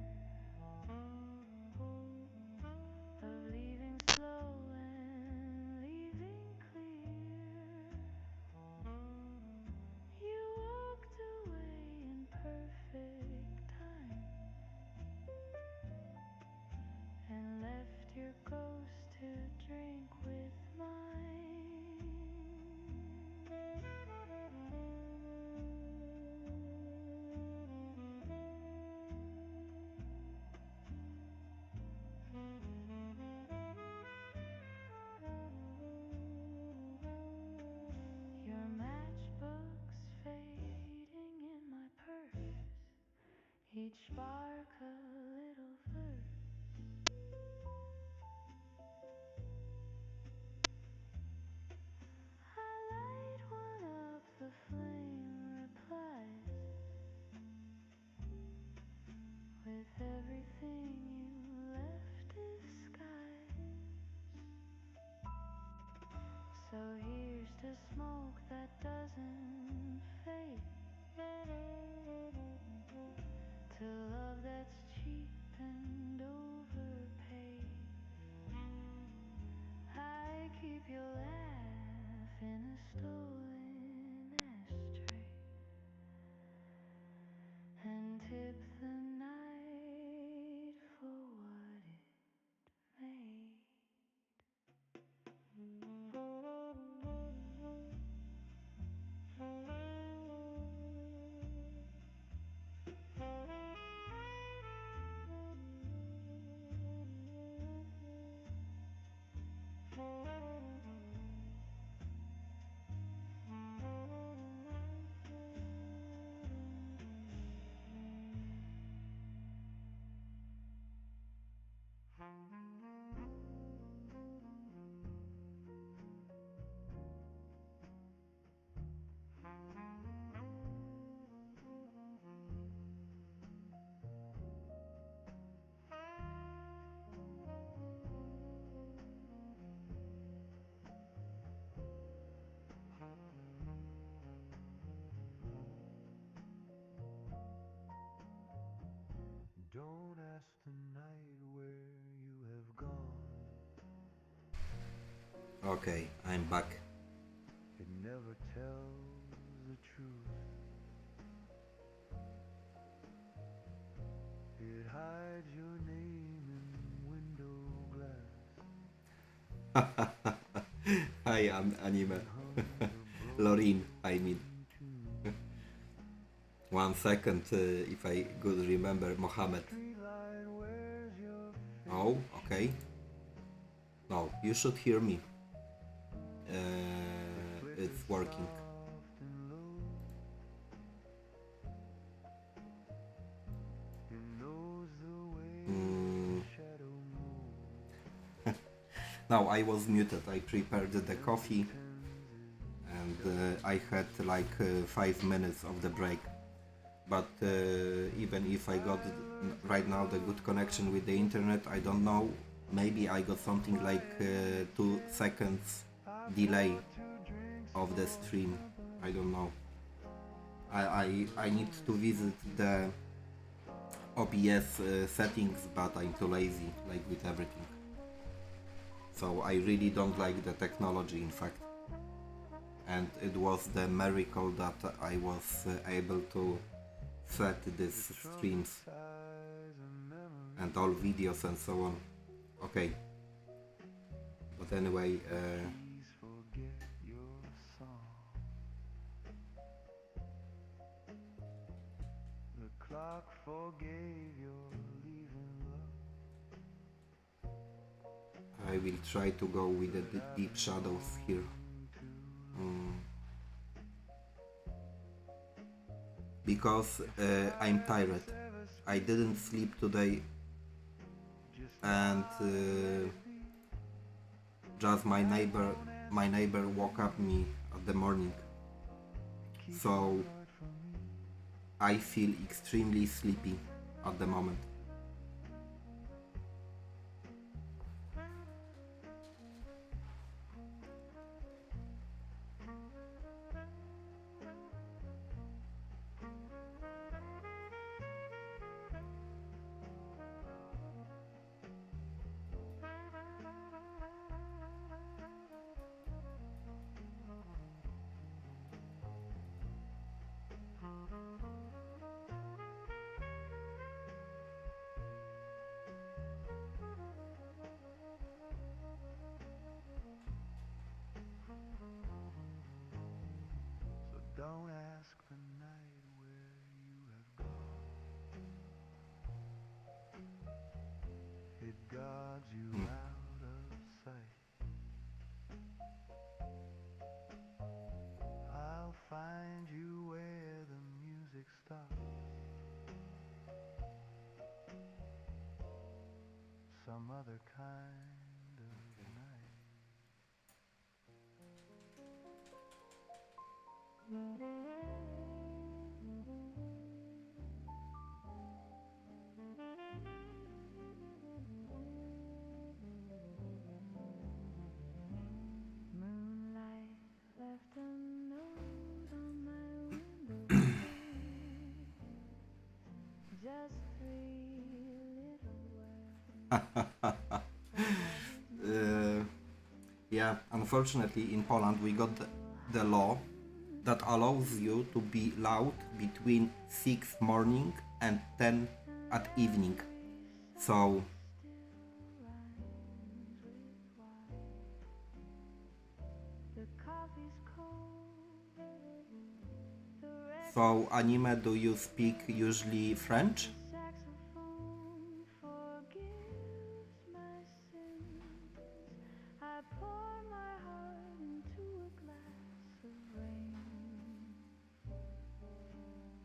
of leaving slow and leaving clear. You walked away in perfect time and left your ghost to drink with mine. Your matchbook's fading in my purse, each spark a little verse. I light one up, the flame replies with everything you left disguised. So here's to smoke that doesn't fade, to love that's cheap and overpaid. I keep your laugh in a stolen ashtray and tip the night for what it made. Don't ask the night where you have gone. Okay, I'm back. It never tells the truth. It hides your name in window glass. Hi, I'm Anime. Loreen, I mean. 1 second, if I could remember Mohammed. Streetlight, where's your Oh, okay. No, you should hear me. It's working. soft and low? It knows the way the shadow moves. Now I was muted. I prepared the coffee and I had like 5 minutes of the break. But even if I got right now the good connection with the internet, I don't know, maybe I got something like 2 seconds delay of the stream. I don't know. I need to visit the OBS settings, but I'm too lazy, like with everything. So I really don't like the technology, in fact. And it was the miracle that I was able to set these streams and all videos and so on. Okay. But anyway, Please forget your song. The clock forgave your leaving love. I will try to go with the deep shadows here. Because I'm tired. I didn't sleep today and just my neighbor woke up me at the morning. So I feel extremely sleepy at the moment. Don't ask the night where you have gone. It guards you out of sight. I'll find you where the music stops. Some other kind of night. Moonlight left a note on my window. Just three little words. Yeah, unfortunately in Poland we got the law that allows you to be loud between 6 morning and 10 at evening. So The coffee's cold. The so Anime, do you speak usually French? saxophone forgives my sins. I pour my heart into a glass of rain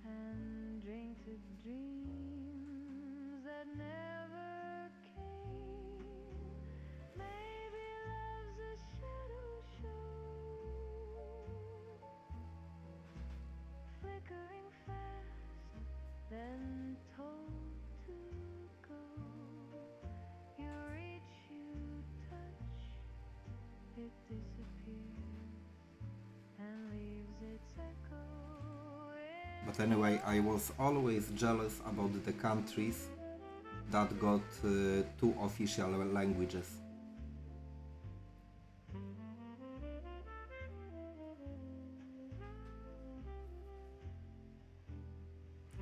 and drink to dreams that never came. Maybe love's a shadow show, flickering fast, then told to go. You reach, you touch, it disappears and leaves its echo. But anyway, I was always jealous about the countries that got 2 official languages.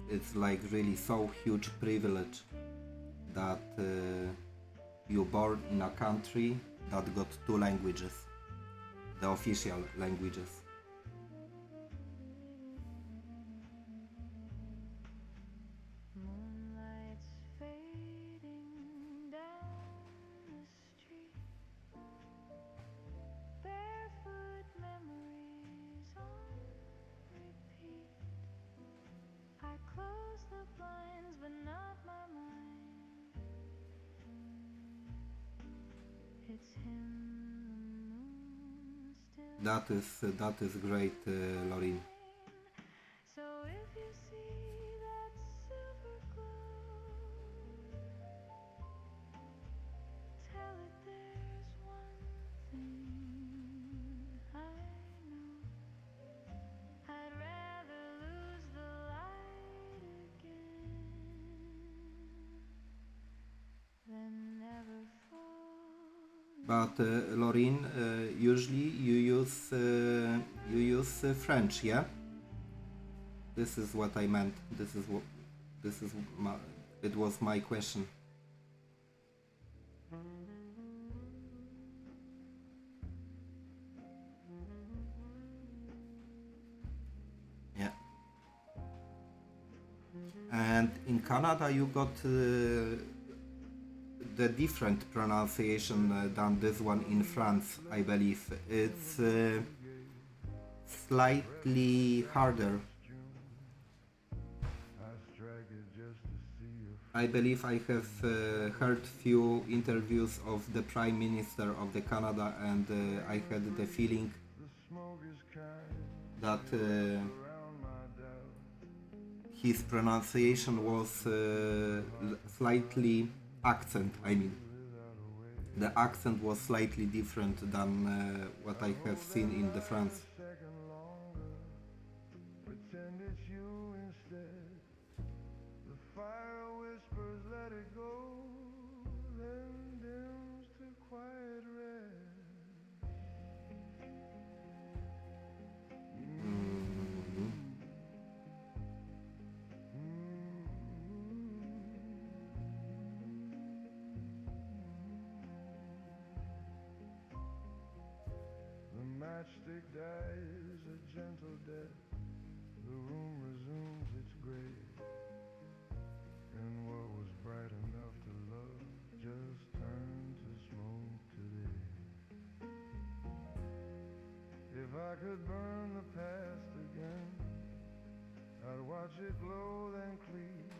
It's like really so huge privilege that you born in a country that got 2 languages, the official languages. Moonlight's fading down the street. Barefoot memories on repeat. I close the blinds, but not my mind. It's him, the moon still. That is great, Lorin. So if you see that silver glow, tell it there's one thing I know. I'd rather lose the light again than never fall. But Lorin, usually you use French, yeah? This is what I meant. It was my question. Yeah. And in Canada you got the different pronunciation than this one in France, I believe. It's slightly harder. I believe I have heard few interviews of the Prime Minister of the Canada, and I had the feeling that his pronunciation was slightly accent. I mean, the accent was slightly different than what I have seen in the France. Matchstick dies a gentle death the room resumes its gray, and what was bright enough to love just turned to smoke today. If I could burn the past again, I'd watch it glow then cleave.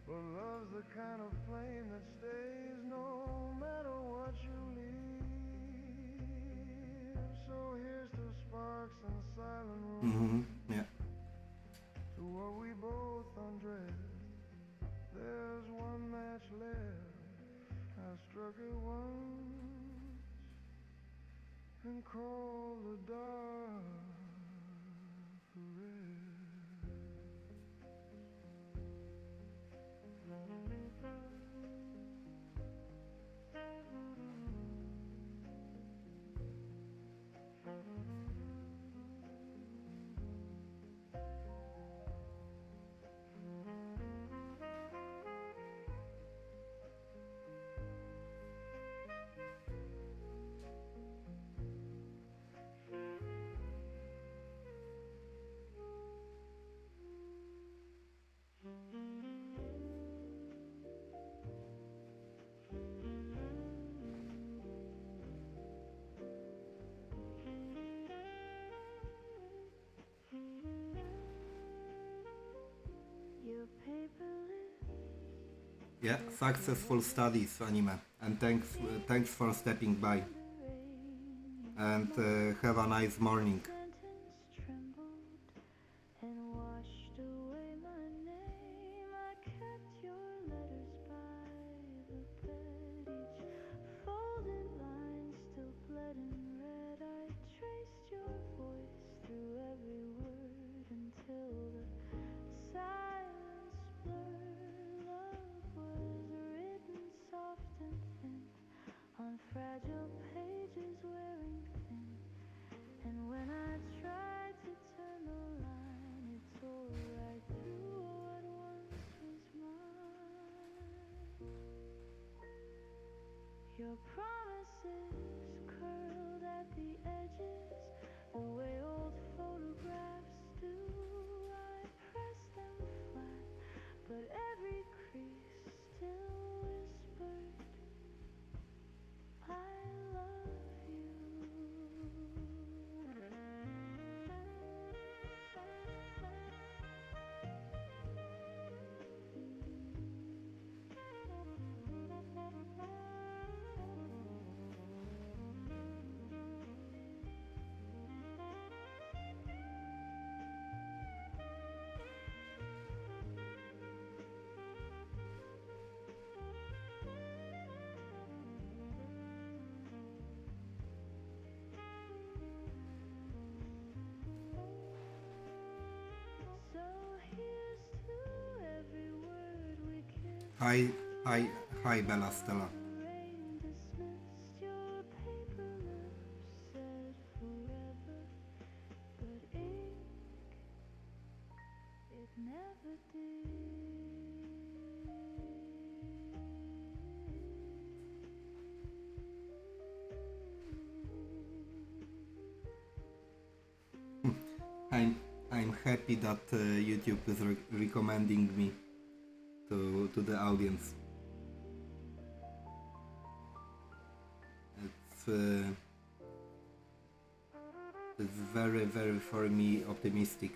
But love's the kind of flame that stays no matter what you leave. So here's to sparks and silent room, Yeah. to what we both undressed. There's one match left. I struck it once and called the dark the rest. Your paper lips. Yeah, successful studies, anime, and thanks for stepping by, and have a nice morning. Sentence trembled and washed away my name. I kept your letters by the bed, each folded line still bled in red. I traced your voice through every word until the silence blurred. Love was written soft and thin on fragile pages wearing thin. And when I tried to turn the line, it tore right through what once was mine. Your promises curled at the edges, the way old photographs do. I pressed them flat, but every crease still whispered, I love you. So here's to every word we kissed. Hi, Bella Stella. Rain dismissed your paper lips, said forever, but ink, it never did. I'm happy that YouTube is recommending me to the audience. It's very for me optimistic,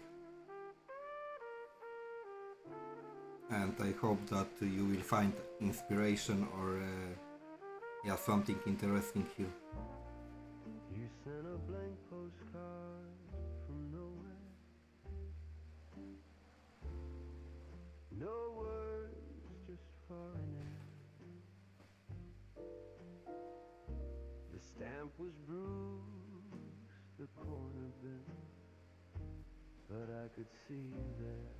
and I hope that you will find inspiration or yeah, something interesting here. You sent a blank postcard from nowhere. No words, just foreign air. The stamp was bruised, the corner bent, but I could see you there.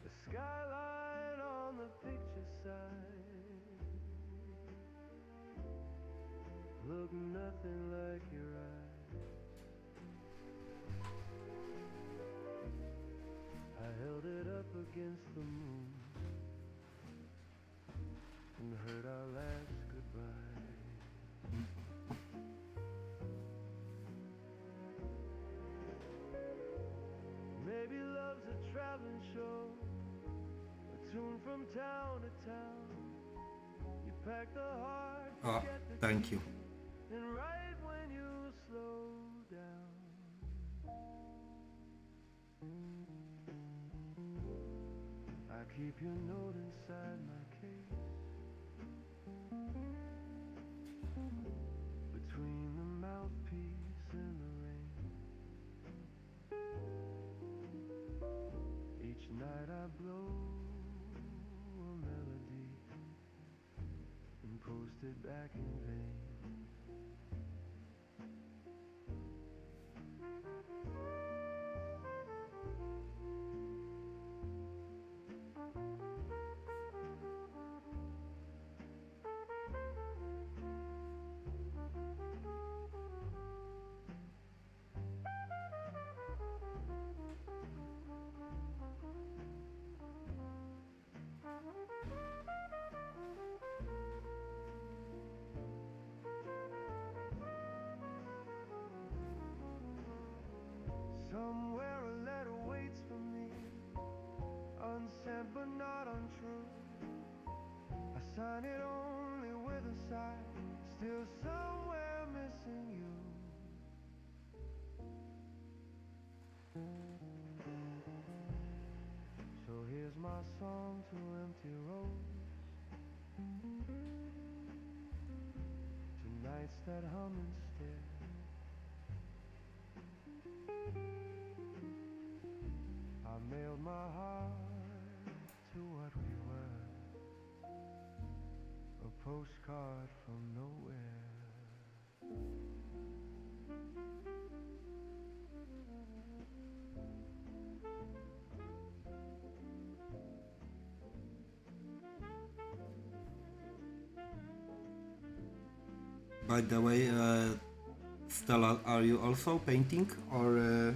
The skyline on the picture side looked nothing like your eyes. I held it up against the moon and heard our last goodbye. from town to town. You pack the heart, Oh, forget the thank you. and right when you slow down, I keep your note inside my case, between the mouthpiece and the rain. Each night I blow a melody and post it back in vain. Somewhere a letter waits for me, unsent but not untrue. I sign it only with a sigh, still somewhere missing you. So here's my song to empty rows, to nights that hum and stare. I mailed my heart to what we were, a postcard from nowhere. By the way, Stella, are you also painting or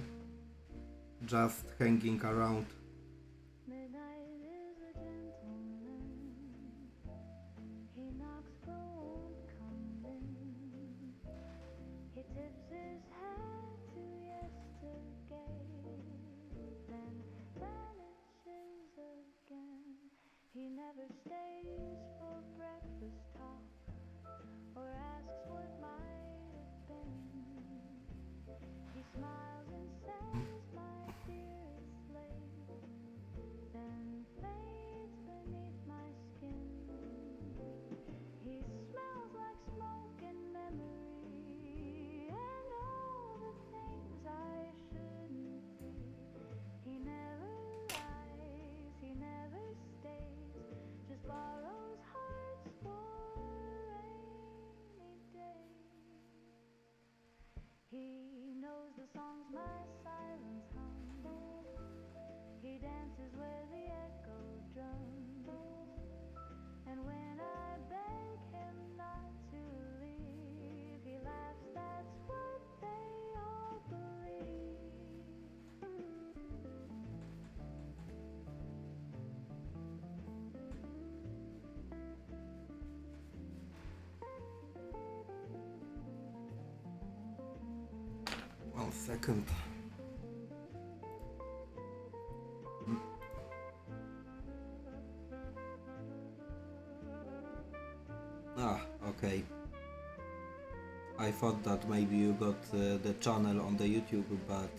just hanging around? Midnight is a gentleman. He knocks but won't come in. He tips his hat to yesterday, then vanishes again. He never stays for breakfast talk or asks what might have been. He smiles and says, "My dear, it's late," then fades beneath my skin. He smells like smoke and memory and all the things I shouldn't be. He never lies, he never stays, just borrows hearts for a rainy day. He knows the songs my silence hums. He dances where the echo drums. And when I beg him not to leave, he laughs, that's what they all believe. One second. Ah, okay. I thought that maybe you got the channel on the YouTube, but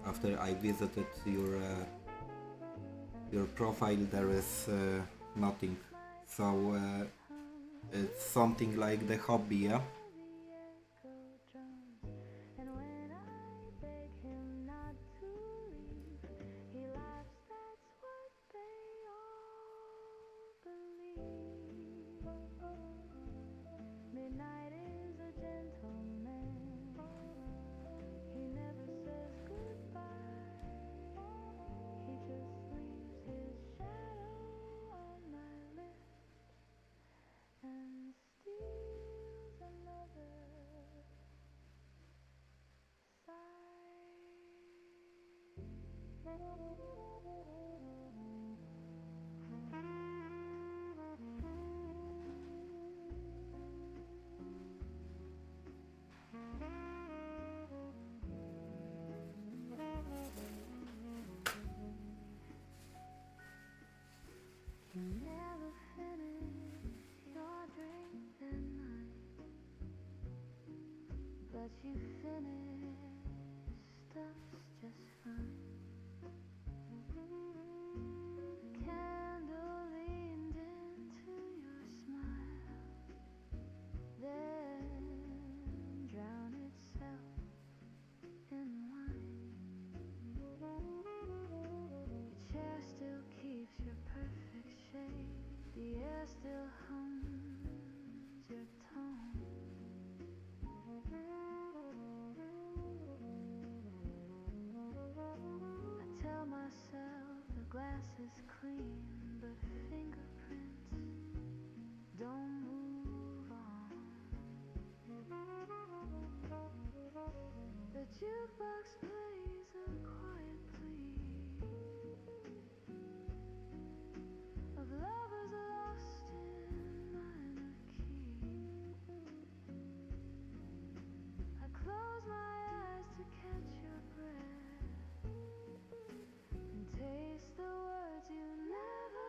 after I visited your profile, there is nothing. So it's something like the hobby, yeah? And when I beg him not to leave, he laughs, that's what they all believe. Midnight is a gentleman. He never says goodbye. He just leaves his shadow on my lips and steals another myself the glass is clean, but fingerprints don't move on. The jukebox plays a quiet plea of lovers lost in minor key. I close my eyes to catch your breath and taste the words you never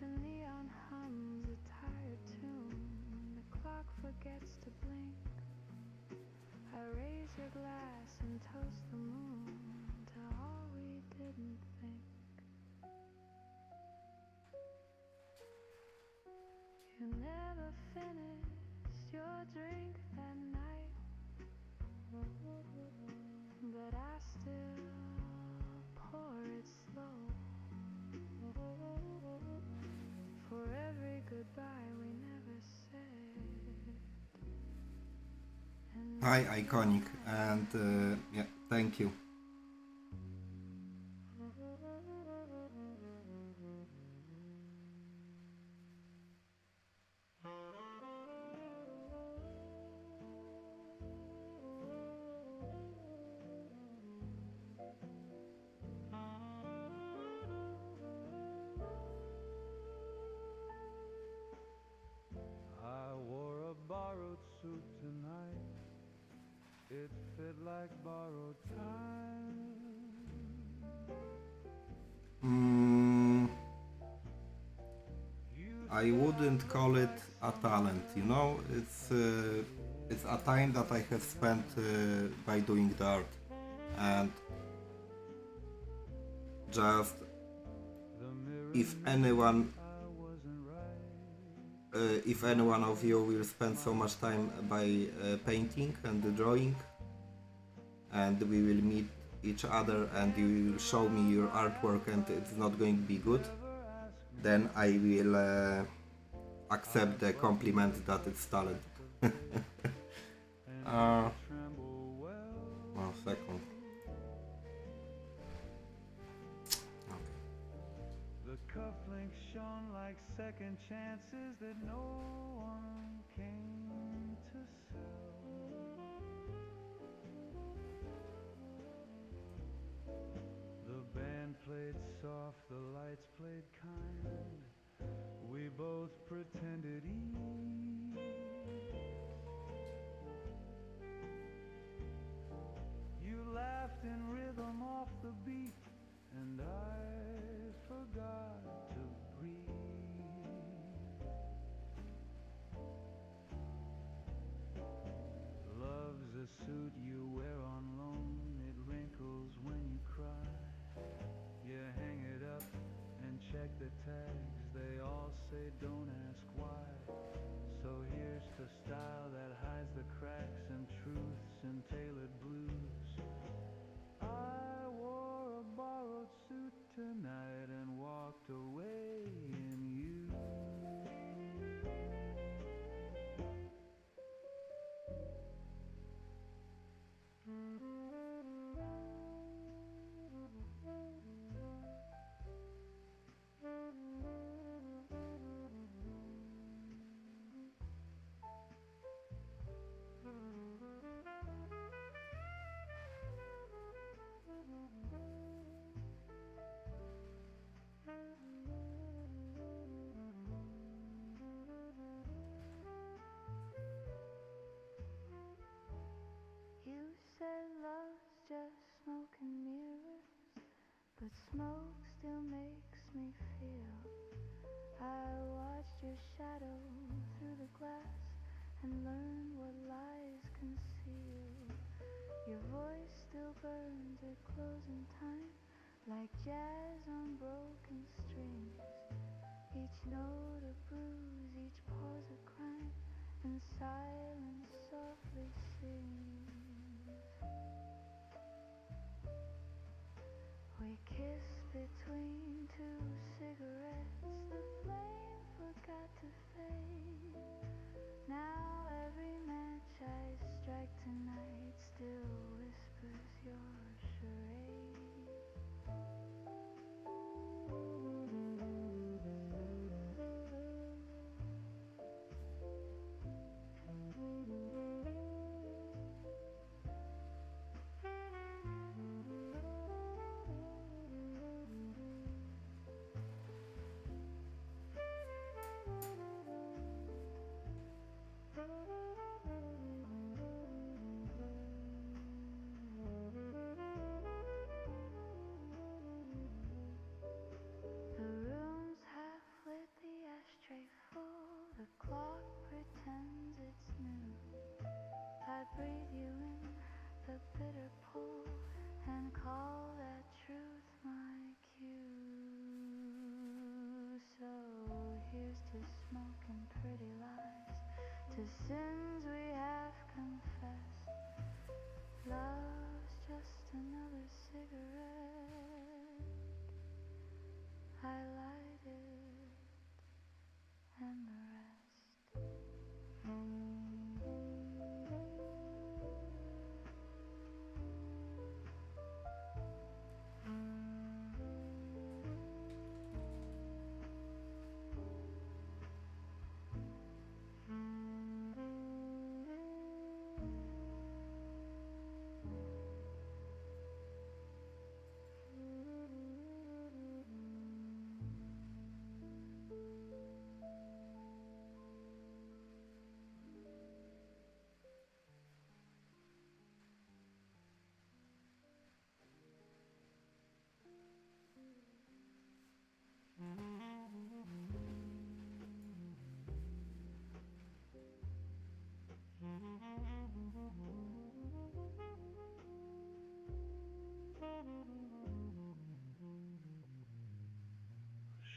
The neon hums a tired tune. The clock forgets to blink. I raise your glass and toast the moon to all we didn't think. You never finished your drink that night, but I still pour it slow. For every goodbye we never said. Hi, Iconic, and yeah, thank you. I wore a borrowed suit tonight. It fit like borrowed time. I wouldn't call it a talent, you know. It's a time that I have spent by doing the art, and just if anyone of you will spend so much time by painting and drawing, and we will meet each other and you will show me your artwork and it's not going to be good, then I will accept the compliment that it's talent. 1 second. The cufflinks shone like second chances that no one came to sell. The band played soft, the lights played kind. We both pretended ease. You laughed in rhythm off the beat, and I forgot to breathe. Love's a suit you wear on loan. It wrinkles when you cry. You hang it up and check the tags. They all say don't ask why. So here's to style that hides the cracks and truths and tailored blues. I wore a borrowed suit tonight and walked away in you. You said love's just smoke and mirrors, but smoke still makes me feel. I watched your shadow through the glass and learned what lies conceal. Your voice still burns at closing time, like jazz on broken strings. Each note a bruise, each pause a crime, and silence softly sings. We kissed between two cigarettes, the flame forgot to fade. Now every match I strike tonight still whispers your charade. The room's half lit, the ashtray full, the clock pretends it's noon. I breathe you in, the bitter pull, and call that truth my cue. So here's to smoking pretty lies, to sins we have confessed. Love's just another cigarette. I light it and the rest.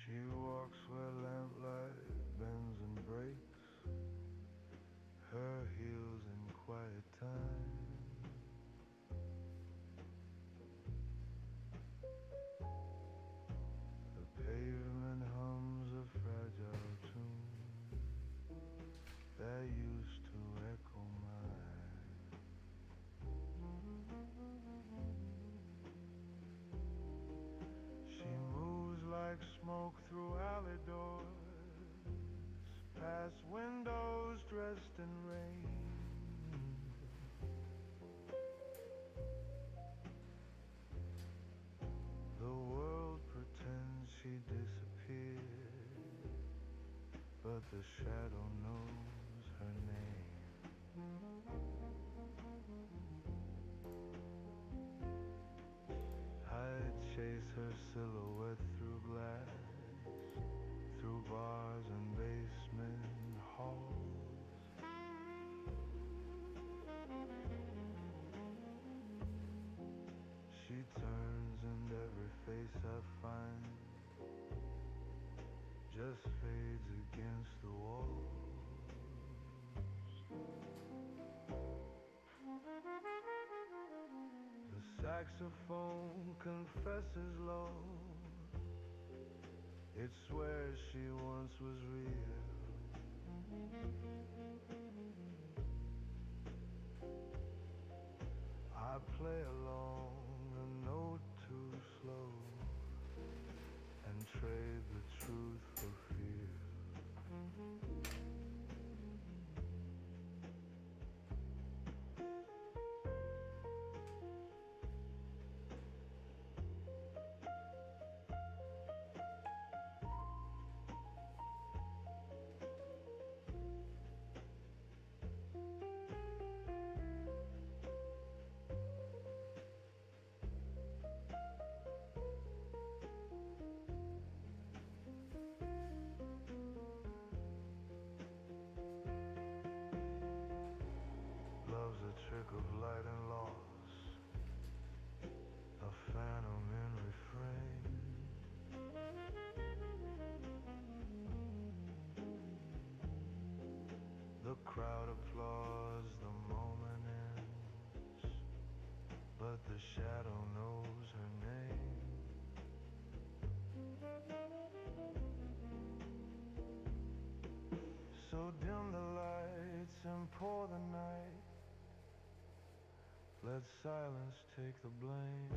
She walks where lamplight bends and breaks, her heels in quiet time. The pavement hums a fragile tune that used to echo mine. She moves like smoke through alley doors, past windows dressed in rain. The world pretends she disappeared, but the shadow knows her name. I'd chase her silhouette through glass, through bars and basement halls. She turns and every face I find just fades against the wall. The saxophone confesses low, it swears she once was real. I play along a note too slow and trade the truth for fear. but the shadow knows her name. So dim the lights and pour the night. Let silence take the blame.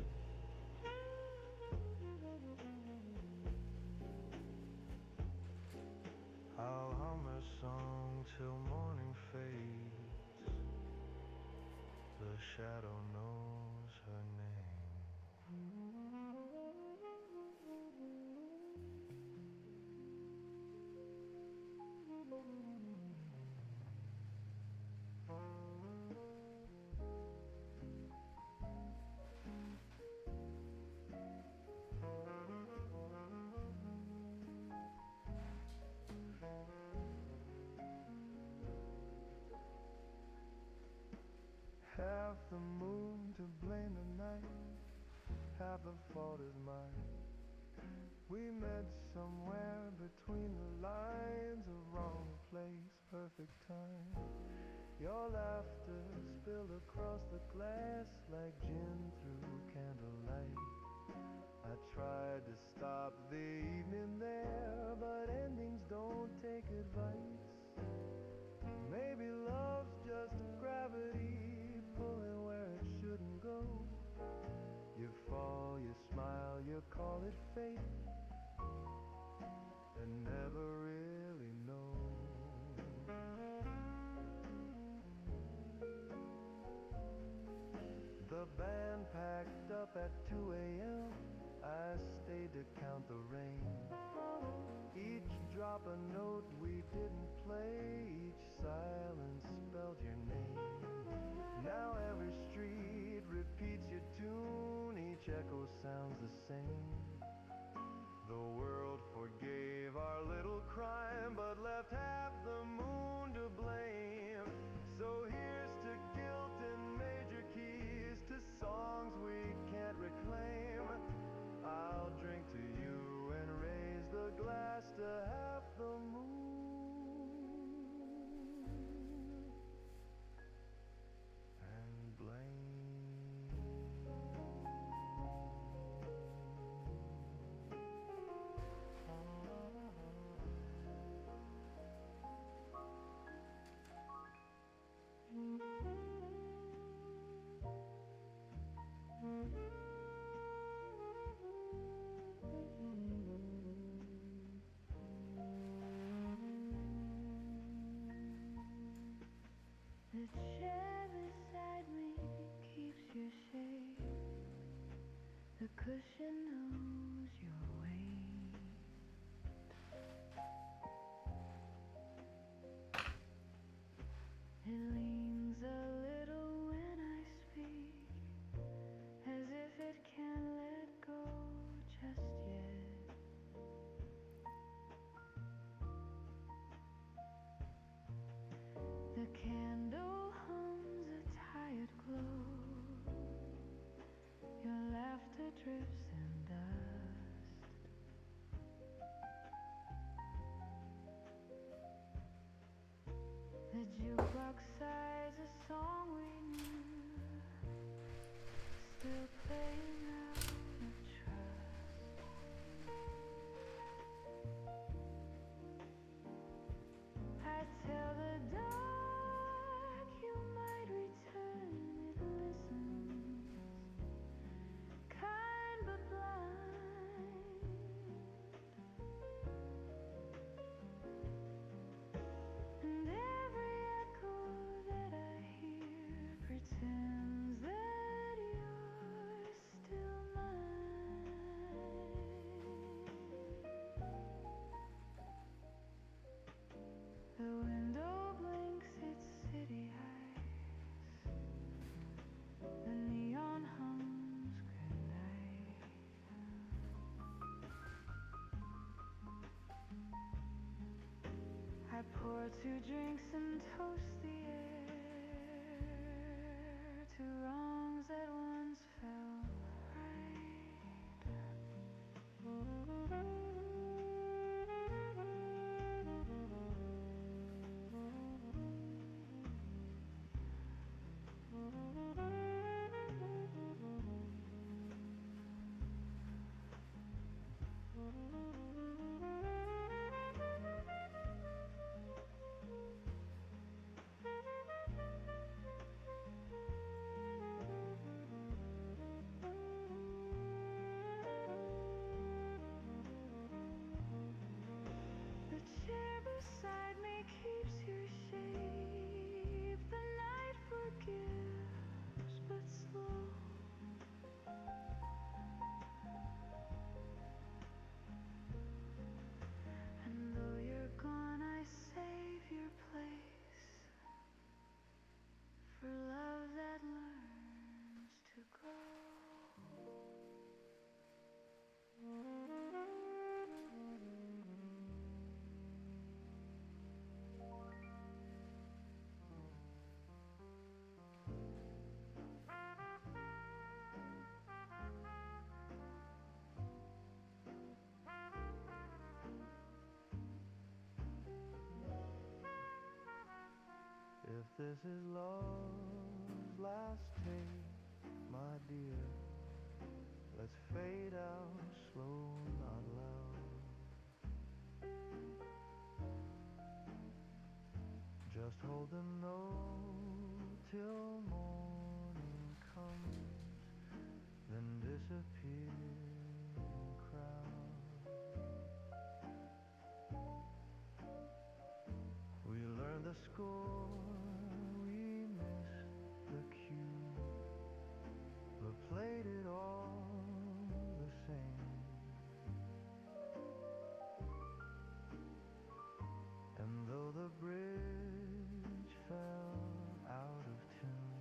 I'll hum her song till morning fades. The shadow knows her name. Half the moon to blame tonight, half the fault is mine. We met somewhere between the lines, a wrong place, perfect time. Your laughter spilled across the glass like gin through candlelight. I tried to stop the evening there, but endings don't take advice. Maybe love's just gravity pulling where it shouldn't go. You fall, you smile, you call it fate, and never really know. The band packed up at 2 a.m. I stayed to count the rain. Each drop a note we didn't play, each silence spelled your name. Now every street repeats your tune, each echo sounds the same. The world forgave our little crime, but left half the moon to blame. So here's to guilt in major keys, to songs we can't reclaim. I'll drink to you and raise the glass to half the moon and blame. The chair beside me keeps your shape. The cushion knows your weight. It leans a little when I speak, as if it can't let go just yet. The candle hums a tired glow. Your laughter drips in dust. The jukebox sighs a song we knew, still playing out of trust. I tell the dark you might return, it listens, kind but blind. And every echo that I hear pretends that you're still mine. The window blinks its city eyes. The neon hums goodnight. I pour 2 drinks and toast the air to wrongs that once felt right. this is love's last take, my dear. Let's fade out slow, not loud. Just hold the note till morning comes, then disappear in crowd. We learned the score, we missed the cue, but played it all the same. And though the bridge fell out of tune,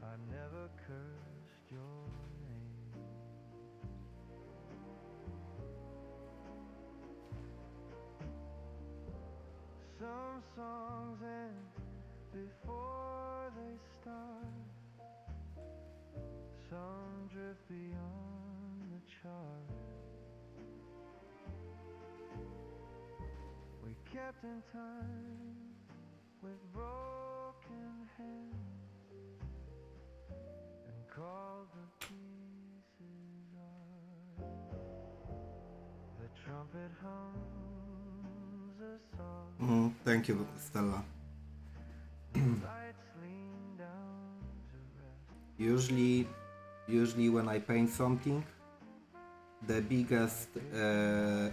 I never cursed your name. Some songs end before they start, some drift beyond the chart. We kept in time with broken hands and called the pieces art. The trumpet hums a song. Thank you, Stella. Lights lean down to rest. Usually when I paint something, the biggest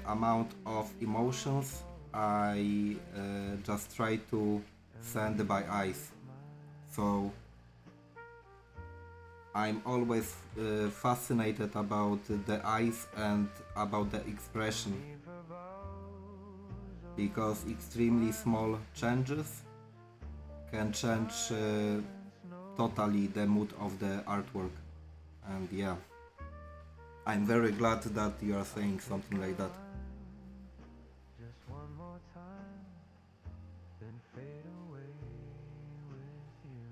amount of emotions I just try to send by eyes. So I'm always fascinated about the eyes and about the expression, because extremely small changes can change totally the mood of the artwork. And yeah, I'm very glad that you are saying something like that. Just one more time, then fade away with you.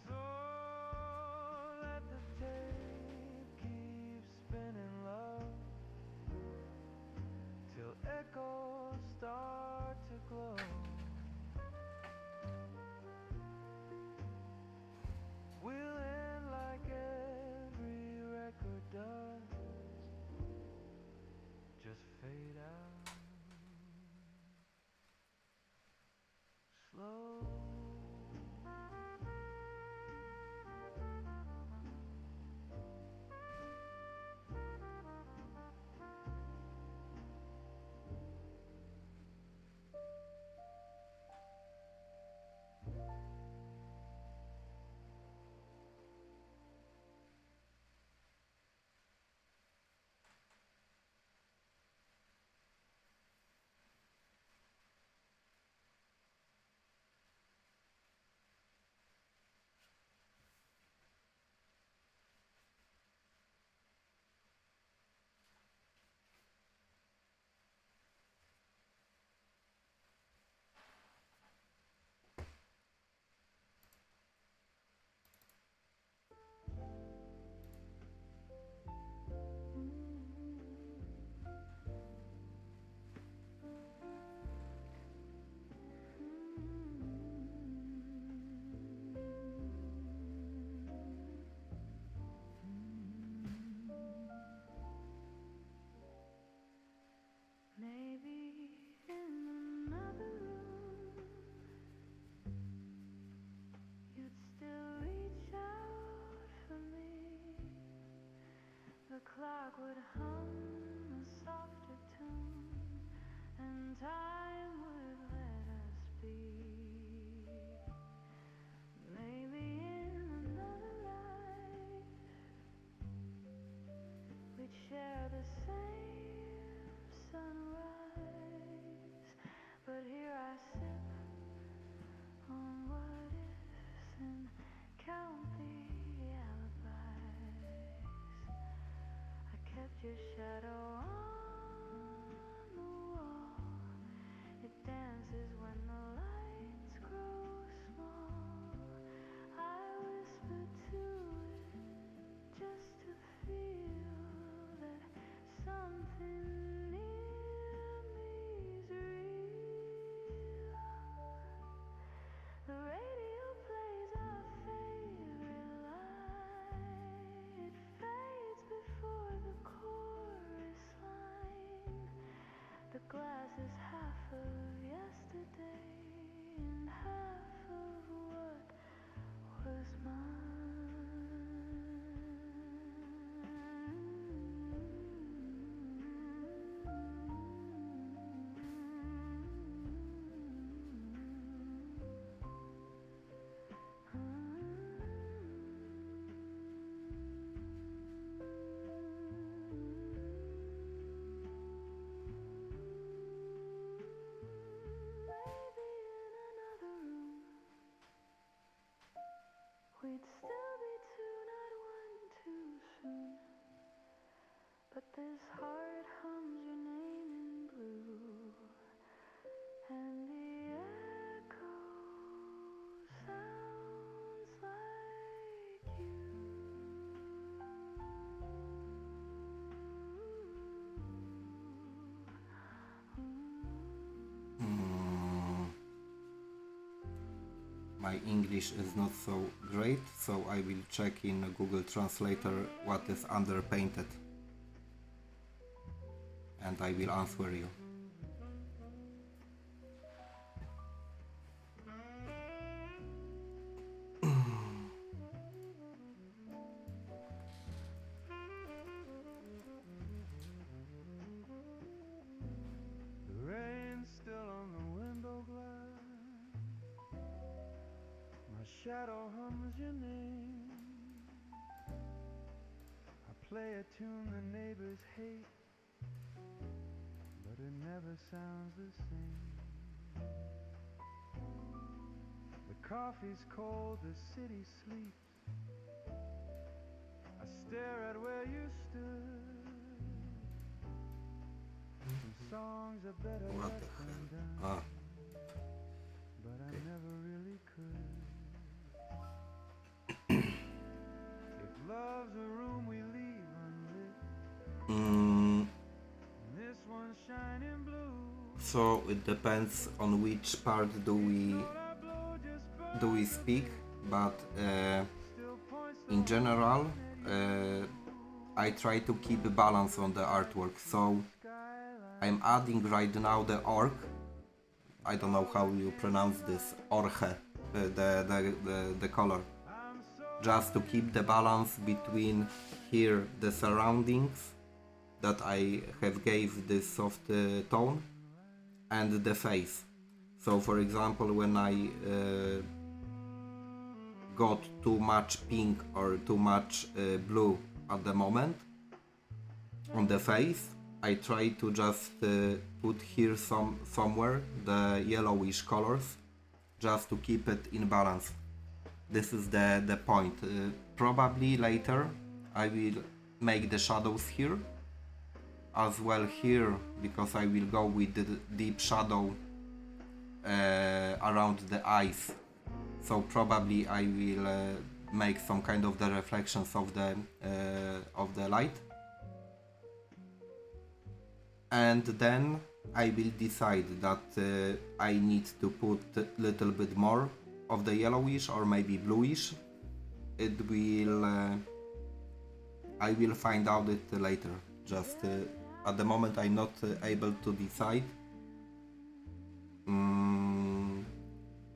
So let the tape keep spinning, love, till echoes start to glow. We'll end like every record does, just fade out slow. Maybe in another room you'd still reach out for me. The clock would hum a softer tune, and time would let us be. Maybe in another life we'd share the same sunrise, but here I sip on what ifs and count the alibis. I kept your shadow on the wall. It dances when the lights grow small. I whisper to it just to feel that something near me's real. The radio plays our favorite line. It fades before the chorus line. The glass is half of yesterday and half of what was Maybe in another room we'd still be two, not one too soon. But this heart hums your name in blue, and the echo sounds like you. My English is not so great, so I will check in Google Translator what is underpainted, and I will answer you. The rain's still on the window glass. My shadow hums your name. I play a tune the neighbors hate, but it never sounds the same. The coffee's cold, the city sleeps. I stare at where you stood. Some songs are better What left the hell? undone, Ah, but I never really could. If love's a room we leave unlit, and this one's shining blue, so it depends on which part do that blow just burns speak, but still points the in general I try to keep a balance on the artwork. So skyline. I'm adding right now the orc. I don't know how you pronounce this, orche, the color, I'm so just to keep the balance between here the surroundings that I have gave this soft tone and the face. So for example, when I got too much pink or too much blue at the moment on the face, I try to just put here somewhere the yellowish colors, just to keep it in balance. This is the point. Probably later I will make the shadows here as well here, because I will go with the deep shadow around the eyes. So probably I will make some kind of the reflections of the light, and then I will decide that I need to put a little bit more of the yellowish or maybe bluish. It will I will find out it later. Just at the moment I'm not able to decide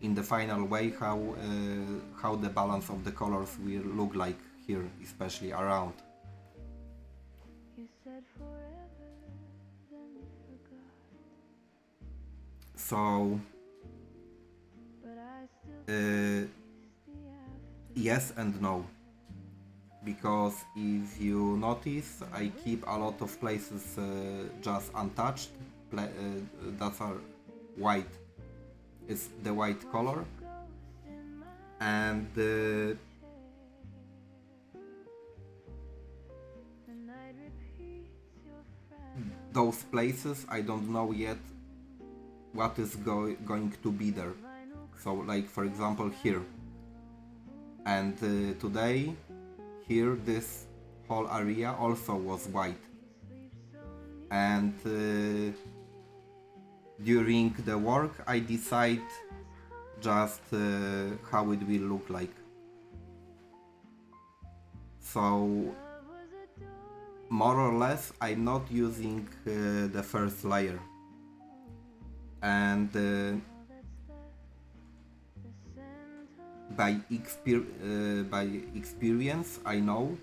in the final way how the balance of the colors will look like here, especially around. You said forever, then you forgot. So But I still uh, taste the after. yes and no, because if you notice, I keep a lot of places just untouched, that are white. It's the white color, and The night repeats your fragile those places I don't know yet what is going to be there. So like for example here, and today here this whole area also was white, and during the work I decide just how it will look like. So more or less I'm not using the first layer, and by experience I know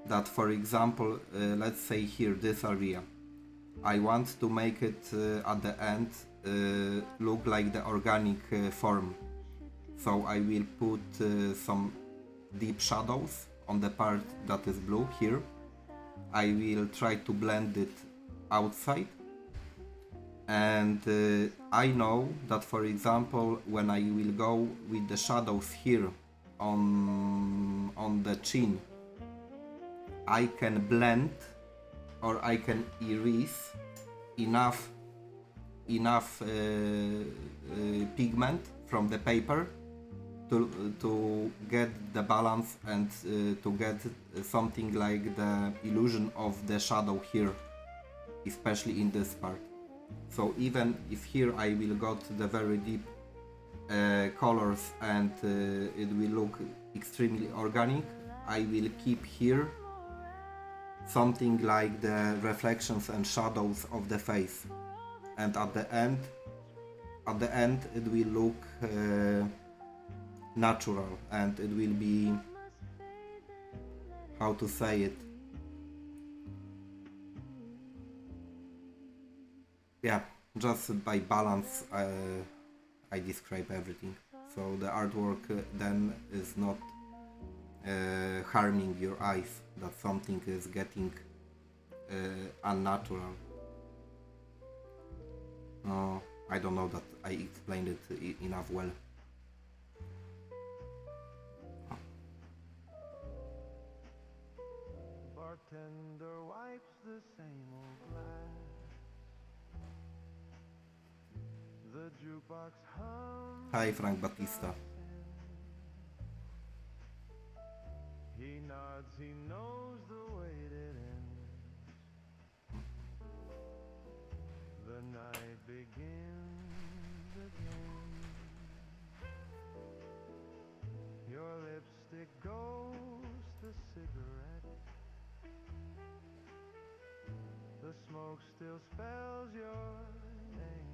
that, for example, let's say here this area, I want to make it at the end look like the organic form. So I will put some deep shadows on the part that is blue here. I will try to blend it outside, and I know that, for example, when I will go with the shadows here on the chin, I can blend or I can erase enough pigment from the paper to get the balance and to get something like the illusion of the shadow here, especially in this part. So even if here I will got the very deep colors and it will look extremely organic, I will keep here something like the reflections and shadows of the face, and at the end it will look natural, and it will be, how to say it, yeah, just by balance I describe everything. So the artwork then is not harming your eyes, that something is getting unnatural. I don't know that I explained it enough well. Bartender wipes the same old glass. The jukebox hums. Hi Frank Batista. He nods, he knows the way it ends. The night begins again. Your lipstick ghost, the cigarette. The smoke still spells your name.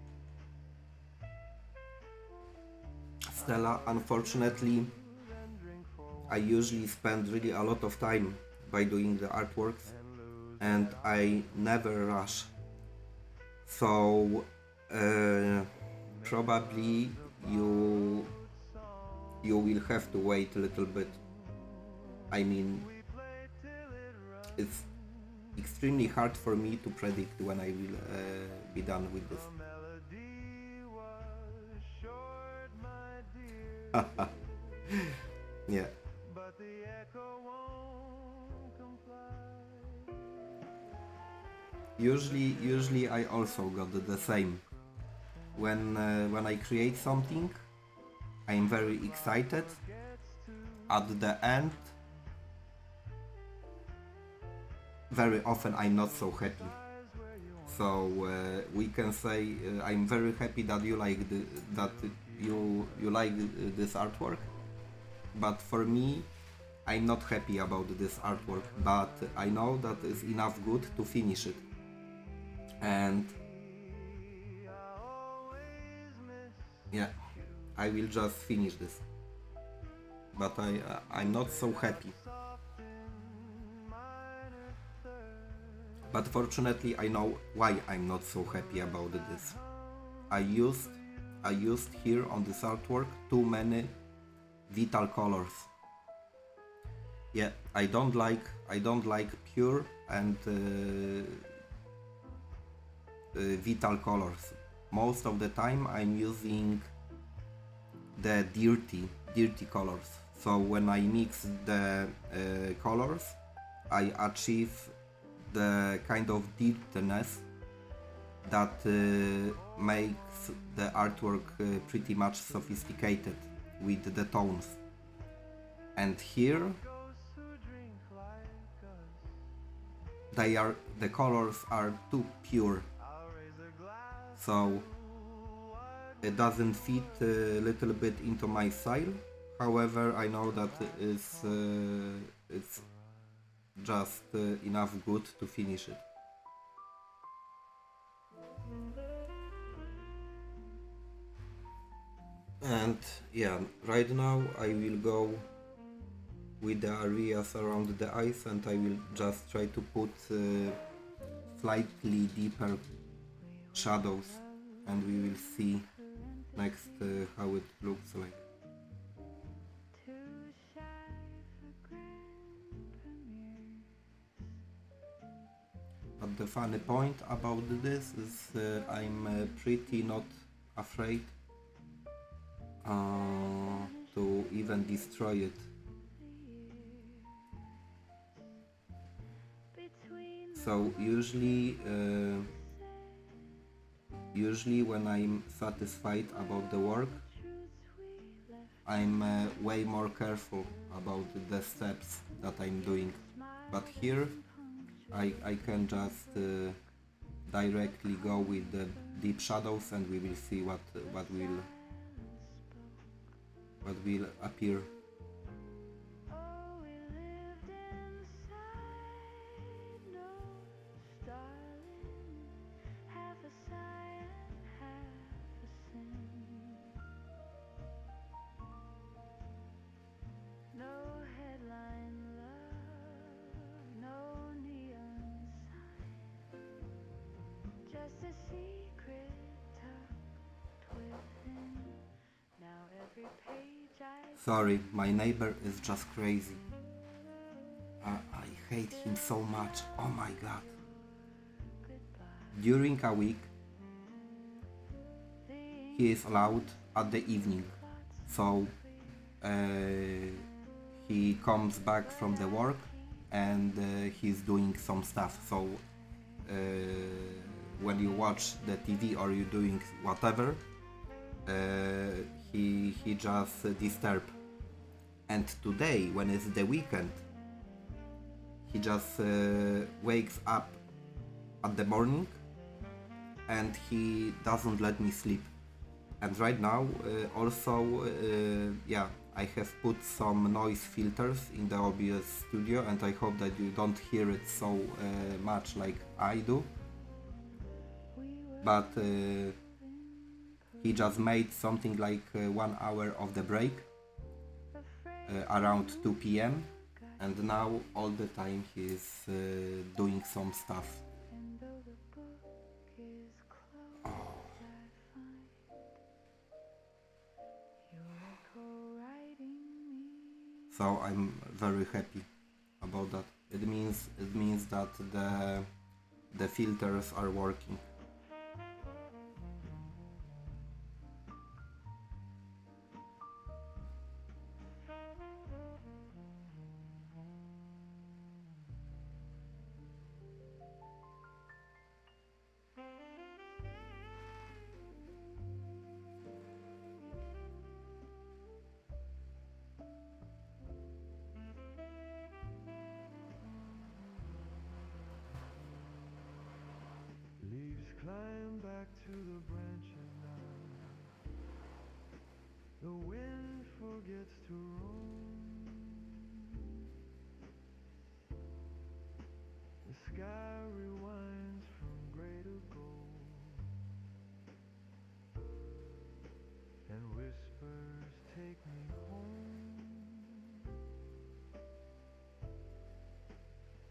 Stella, unfortunately, I usually spend really a lot of time by doing the artworks, and I never rush. So probably you will have to wait a little bit. I mean, it's extremely hard for me to predict when I will be done with this. Yeah. But the echo won't comply. Usually I also got the same. When I create something, I'm very excited. At the end, very often I'm not so happy. So we can say I'm very happy that you like you like this artwork. But for me, I'm not happy about this artwork, but I know that it's enough good to finish it. And yeah, I will just finish this. But I'm not so happy. But fortunately I know why I'm not so happy about this. I used here on this artwork too many vital colors. Yeah, I don't like pure and vital colors. Most of the time I'm using the dirty colors. So when I mix the colors, I achieve the kind of dirtiness that makes the artwork pretty much sophisticated with the tones. And here the colors are too pure, so it doesn't fit a little bit into my style. However, I know that it's just enough good to finish it. And yeah, right now I will go with the areas around the eyes, and I will just try to put slightly deeper shadows, and we will see next how it looks like. But the funny point about this is I'm pretty not afraid to even destroy it. So usually when I'm satisfied about the work, I'm way more careful about the steps that I'm doing. But here I can just directly go with the deep shadows, and we will see what will appear. Sorry, my neighbor is just crazy. I hate him so much, oh my god. During a week, he is allowed at the evening. So he comes back from the work and he's doing some stuff. So when you watch the TV or you're doing whatever, he just disturb. And today, when it's the weekend, he just wakes up at the morning and he doesn't let me sleep. And right now also yeah, I have put some noise filters in the OBS studio, and I hope that you don't hear it so much like I do. But he just made something like 1 hour of the break around 2 p.m. and now all the time he is doing some stuff. Oh. So I'm very happy about that. It means that the filters are working. Leaves climb back to the branches now. The wind forgets to roam. The sky rewinds from gray to gold, and whispers take me home.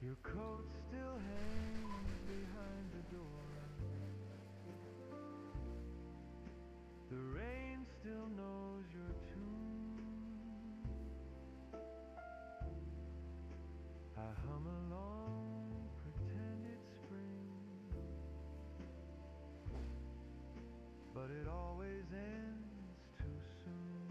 Your coat still hangs behind the door. The rain still knows your tune. I hum along, pretend it's spring, but it always ends too soon.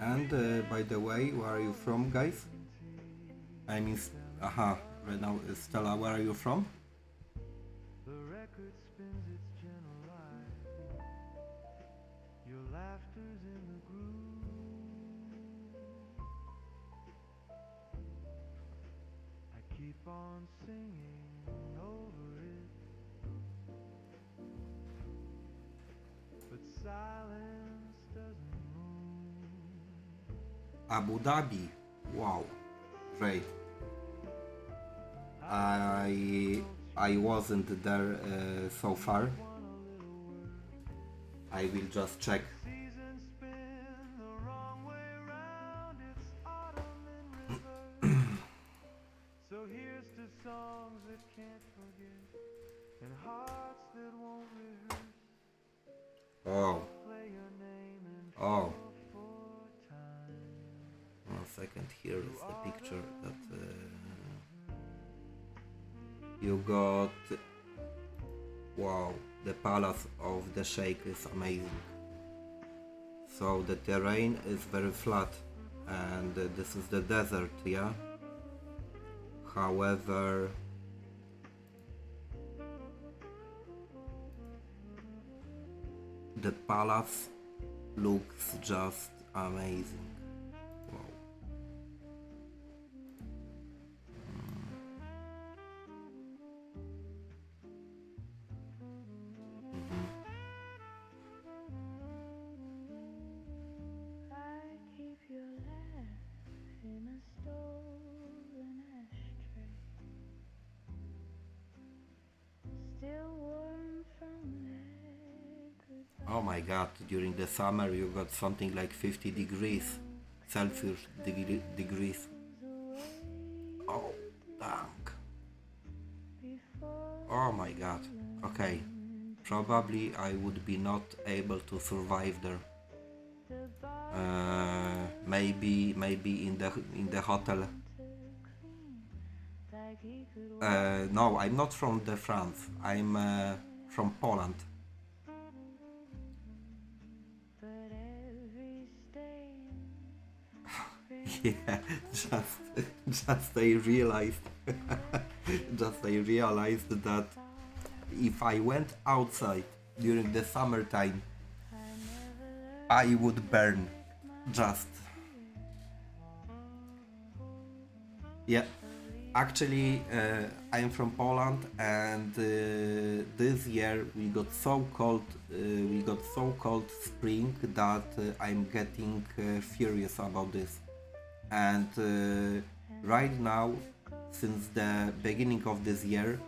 And by the way, where are you from, guys? I mean, right now, Stella, where are you from? The record spins its gentle life. Your laughter's in the groove. I keep on singing over it, but silence doesn't move. Abu Dhabi. Wow, great. I wasn't there so far. I will just check. Seasons spin the wrong way round. It's autumn in reverse. So here's to songs that can't forget and hearts that won't rehearse. Oh, Play your name and oh. for time. 1 second. Here is the picture that you got. Wow, the palace of the Sheikh is amazing. So the terrain is very flat, and this is the desert, yeah. However, the palace looks just amazing. Wow. I keep your laugh in a stolen ashtray, still warm from that goodbye. Oh my god, during the summer you got something like 50 degrees Celsius degrees. Oh, dang. Oh my god. Okay. Probably I would be not able to survive there. Maybe in the hotel. No, I'm not from the France. I'm from Poland. Yeah, just I realized that if I went outside during the summertime, I would burn. Just. Yeah, actually, I'm from Poland, and this year we got so cold. We got so cold spring that I'm getting furious about this. And right now, since the beginning of this year,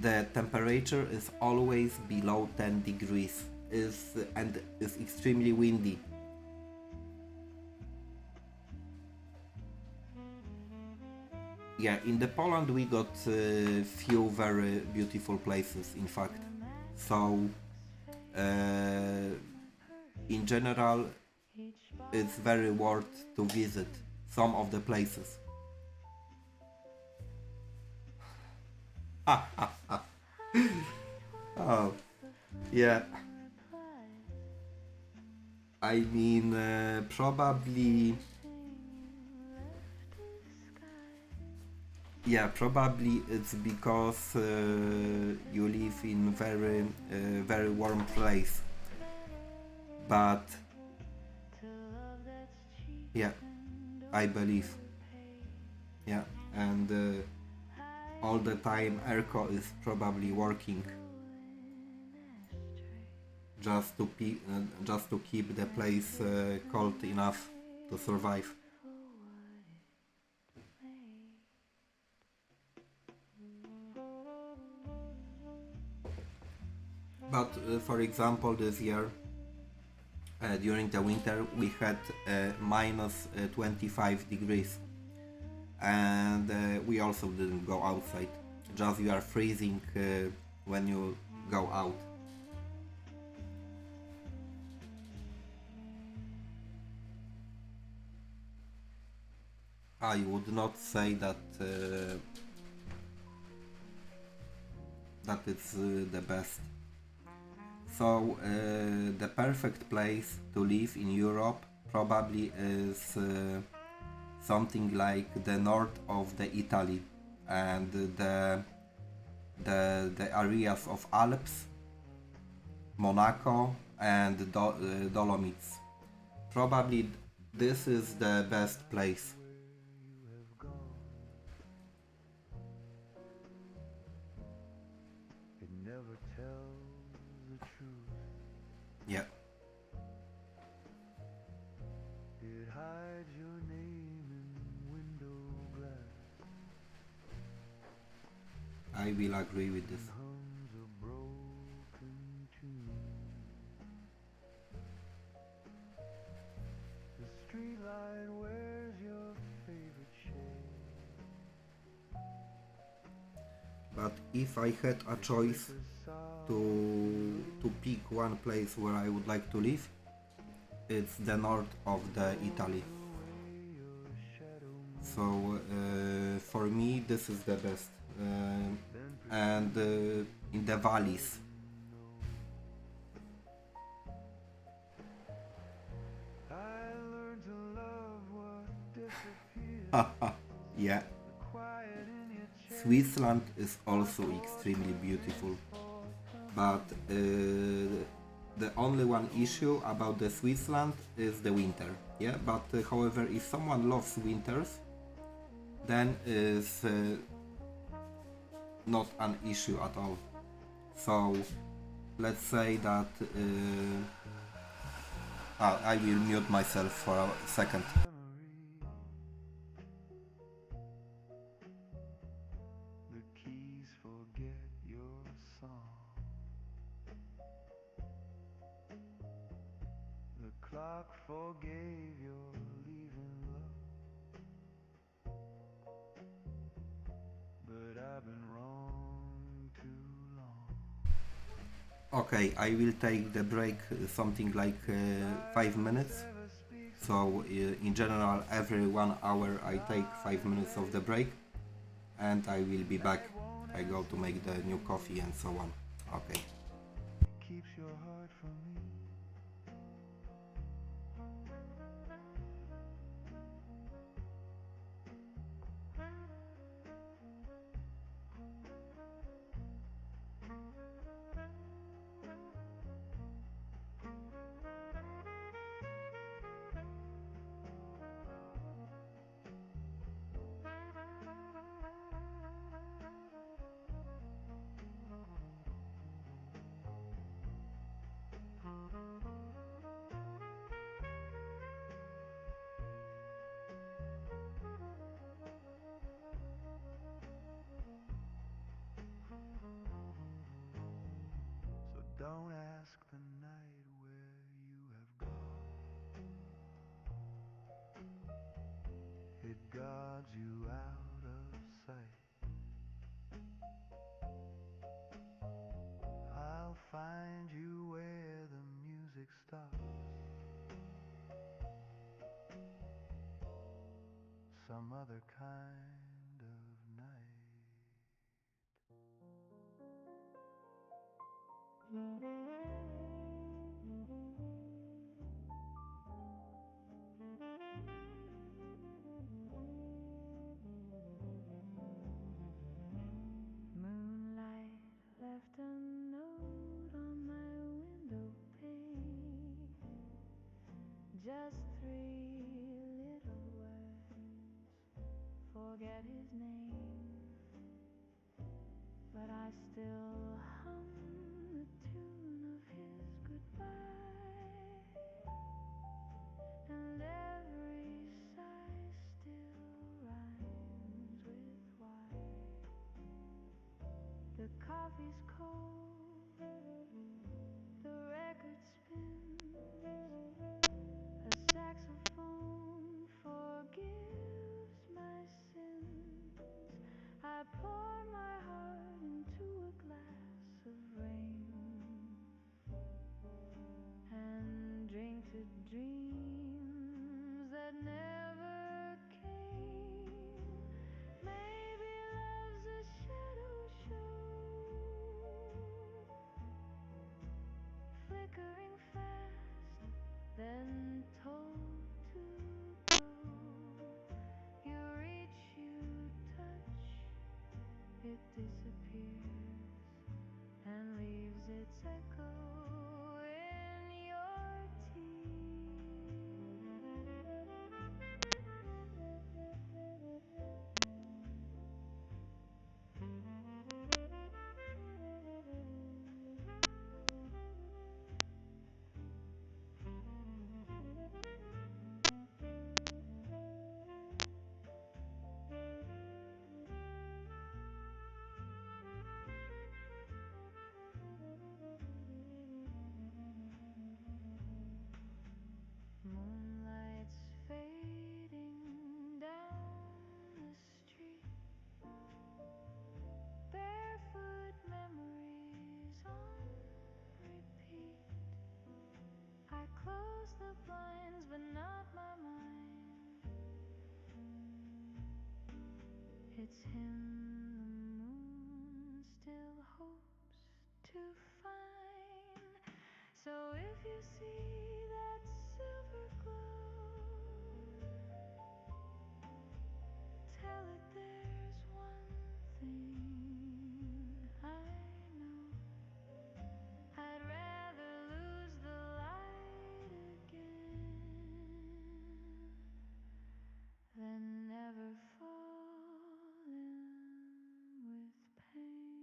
the temperature is always below 10 degrees and is extremely windy. Yeah, in the Poland we got few very beautiful places, in fact. So in general, it's very worth to visit some of the places. Oh, yeah. I mean, probably. Yeah, probably it's because you live in very warm place. But yeah, I believe. Yeah, and all the time airco is probably working just to keep the place cold enough to survive. But for example, this year during the winter we had minus 25 degrees, and we also didn't go outside. Just you are freezing when you go out. I would not say that that it's the best. So the perfect place to live in Europe probably is something like the north of the Italy and the areas of Alps, Monaco and Dolomites. Probably this is the best place. It never tells the truth. Yeah. It hides your name in window glass. I will agree with this. Hums a broken tune. The streetlight wears your favorite shade. But if I had a choice to pick one place where I would like to live, it's the north of the Italy. So for me this is the best. And in the valleys. I learned to love what disappears. Yeah. Quiet in your chest. Switzerland is also extremely beautiful, but the only one issue about the Switzerland is the winter. Yeah, but however, if someone loves winters, then is not an issue at all. So let's say that I will mute myself for a second. The keys forget your song. The clock forgave your leaving love. But I've been wrong too long. Okay, I will take the break something like 5 minutes. So in general, every 1 hour I take 5 minutes of the break, and I will be back. I go to make the new coffee and so on. Okay. Keeps your heart from me. So don't ask the night where you have gone. It guards you out of sight. I'll find you where the music stops. Some other kind of night. Moonlight left a note on my window pane. Just 3 little words. Forget his name, but I still hum the tune of his goodbye. And every sigh still rhymes with why. The coffee's cold, the record spins, a saxophone forgives my sins. I pour my heart into a glass of rain and drink to dreams that never came. Maybe love's a shadow show, flickering fast then told to go. You reach, you touch, it disappears and leaves its echo in your Moonlight's fading down the street. Barefoot memories on repeat. I close the blinds, but not my mind. It's him the moon still hopes to find. So if you see that silver glow, tell it there's one thing I know. I'd rather lose the light again than never fall in with pain.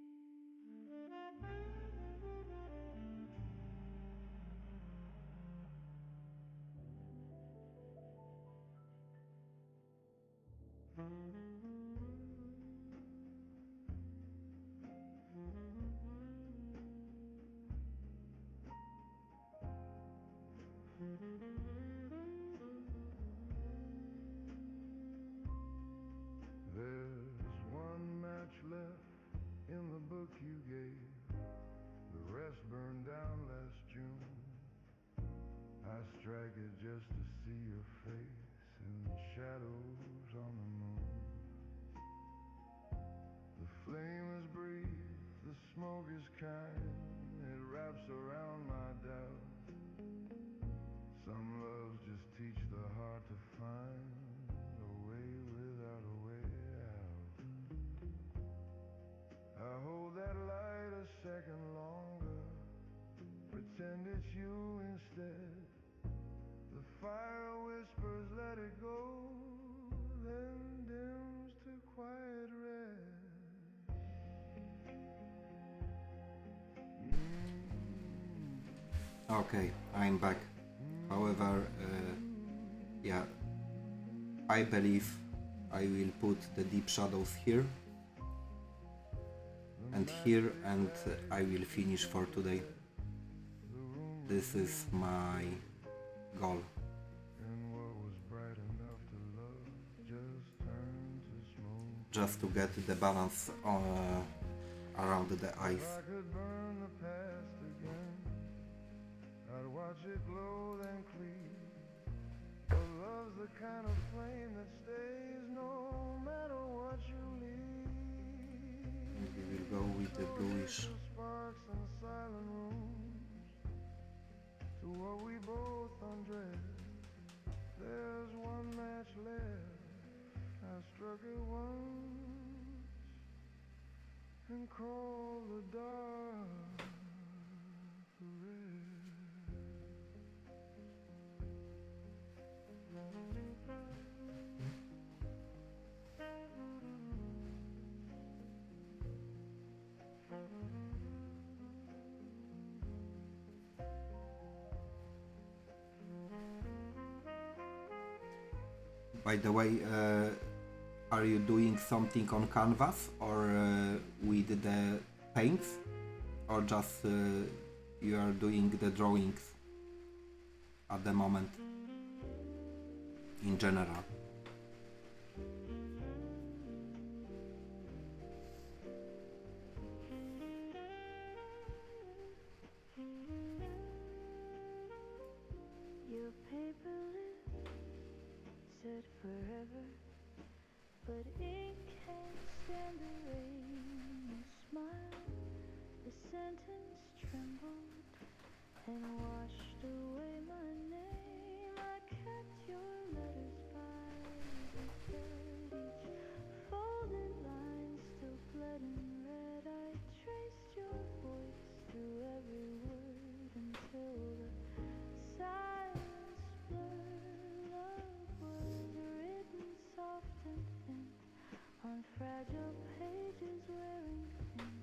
There's one match left in the book you gave. The rest burned down last June. I strike it just to see your face in the shadows on the moon. The flame is brief, the smoke is kind. It wraps around my doubt. Some loves just teach the heart to find a way without a way out. I hold that light a second longer, pretend it's you instead. The fire whispers, let it go, then dims to quiet red. Okay, I'm back. However, yeah, I believe I will put the deep shadows here and here, and I will finish for today. This is my goal. Just to get the balance around the eyes. I'd watch it glow then cleave. But love's the kind of flame that stays no matter what you leave. And we will go with the bluish. Sparks and silent rooms to what we both undress. There's one match left. I struck it once and called the dark the red. By the way, are you doing something on canvas or with the paints, or just you are doing the drawings at the moment in general? Your paper lips said forever, but ink can't stand the rain. You smiled, the sentence trembled and washed away my name. kept your letters by the bed, each folded line still bled in red. I traced your voice through every word until the silence blurred. Love was written soft and thin on fragile pages wearing thin.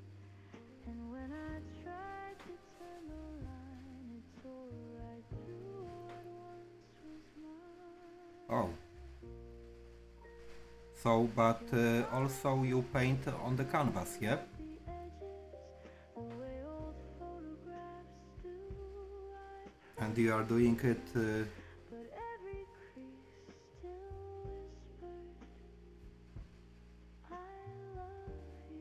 And when I tried to turn the line, it tore right through what once was mine. Oh. So, but also you paint on the canvas, yeah? The edges, the way old photographs do. And you are doing it But every crease still whispered, I love you.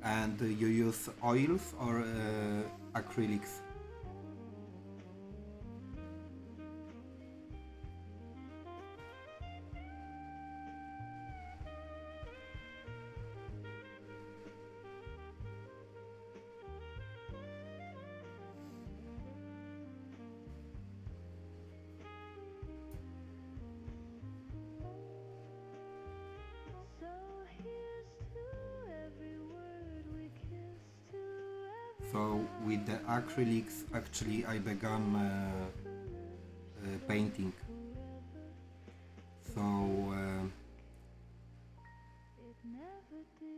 and you use oils or acrylics? So here's to every word we kissed, to every So with the acrylics, actually I began painting. So it never did.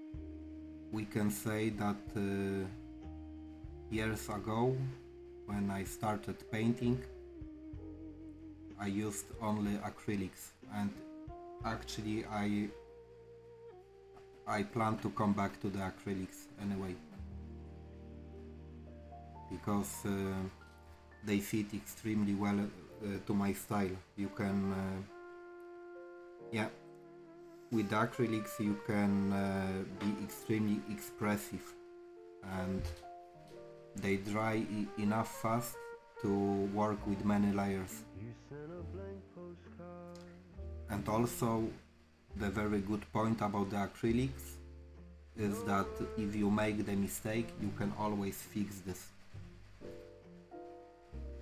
we can say that years ago, when I started painting, I used only acrylics, and actually I plan to come back to the acrylics anyway, because they fit extremely well to my style. You can yeah, with the acrylics you can be extremely expressive, and they dry enough fast to work with many layers. You sent a blank postcard. And also the very good point about the acrylics is that if you make the mistake, you can always fix this.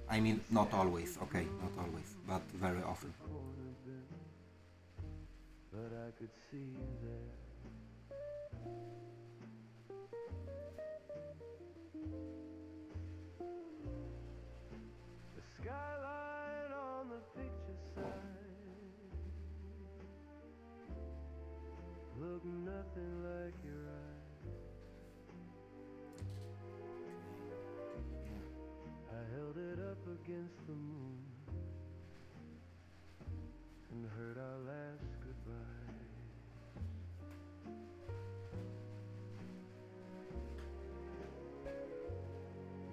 I mean, not always, okay, not always, but very often. Corner bin, but I could see you there. The skyline on the picture side looked nothing like your eyes. I held it up against the moon and heard our last goodbye.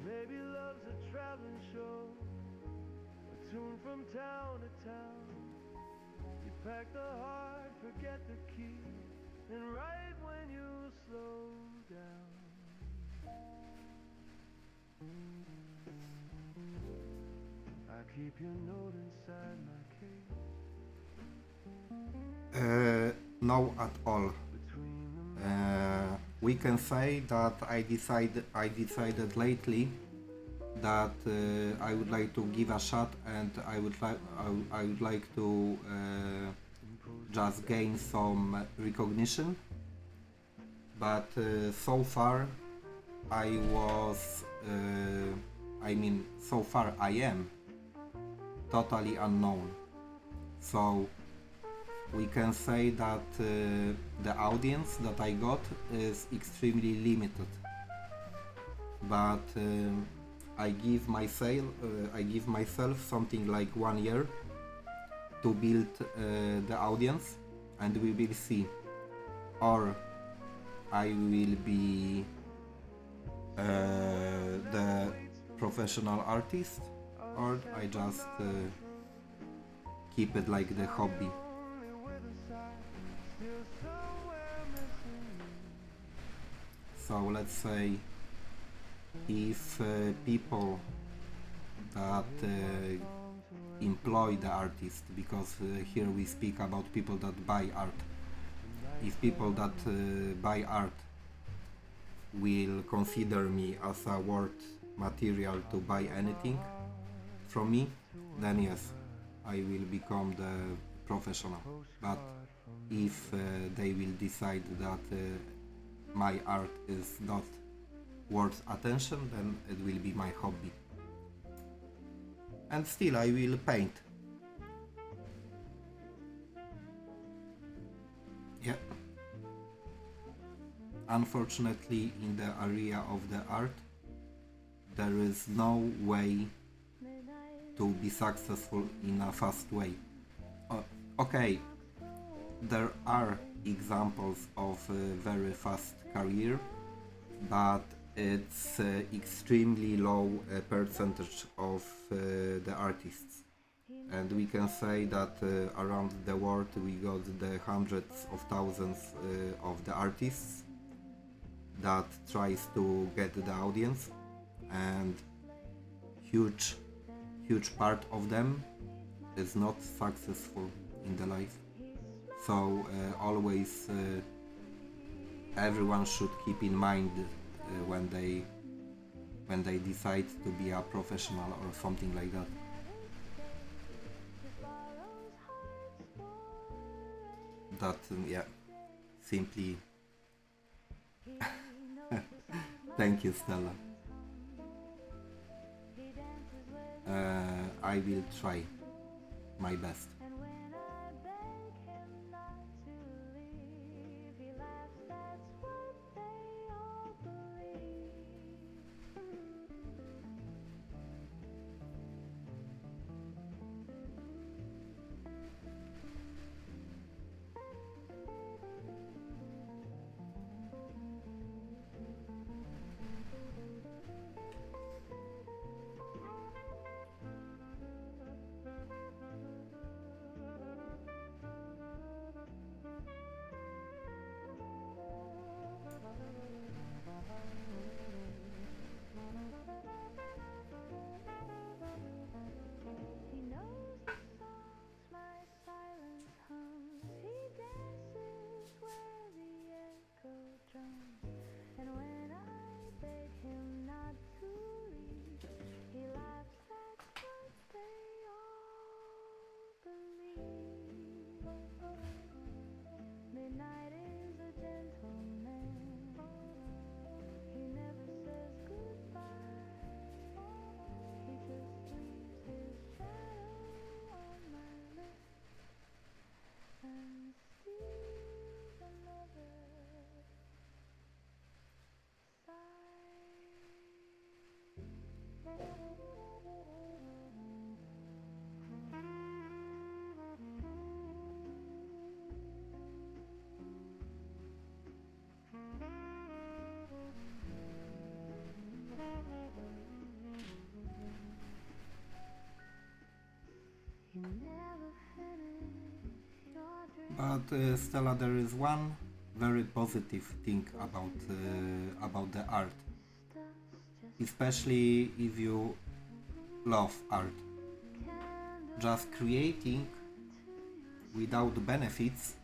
Maybe love's a traveling show, a tune from town to town. You pack the heart, forget the key, and right when you slow down, I keep your note inside my case. No at all. Between the We can say that I decided lately that I would like to give a shot, and I would like to just gain some recognition. But so far I was so far I am totally unknown. So we can say that the audience that I got is extremely limited. But I give myself something like 1 year to build the audience, and we will see. Or I will be the professional artist, or I just keep it like the hobby. So let's say if people that employ the artist, because here we speak about people that buy art, if people that buy art will consider me as a worth material to buy anything from me, then yes, I will become the professional. But if they will decide that my art is not worth attention, then it will be my hobby. And still I will paint. Yeah. Unfortunately, in the area of the art, there is no way to be successful in a fast way. Okay, there are examples of a very fast career, but it's extremely low percentage of the artists. And we can say that around the world we got the hundreds of thousands of the artists that tries to get the audience, and huge part of them is not successful in the life. So always everyone should keep in mind when they decide to be a professional or something like that. That yeah, simply thank you, Stella. I will try my best. But Stella, there is one very positive thing about the art, especially if you love art. Just creating without benefits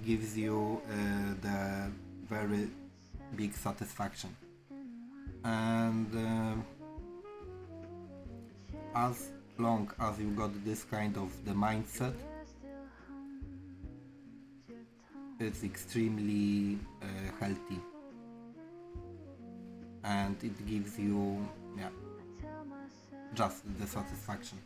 gives you the very big satisfaction, and as long as you got this kind of the mindset, it's extremely healthy, and it gives you just the satisfaction.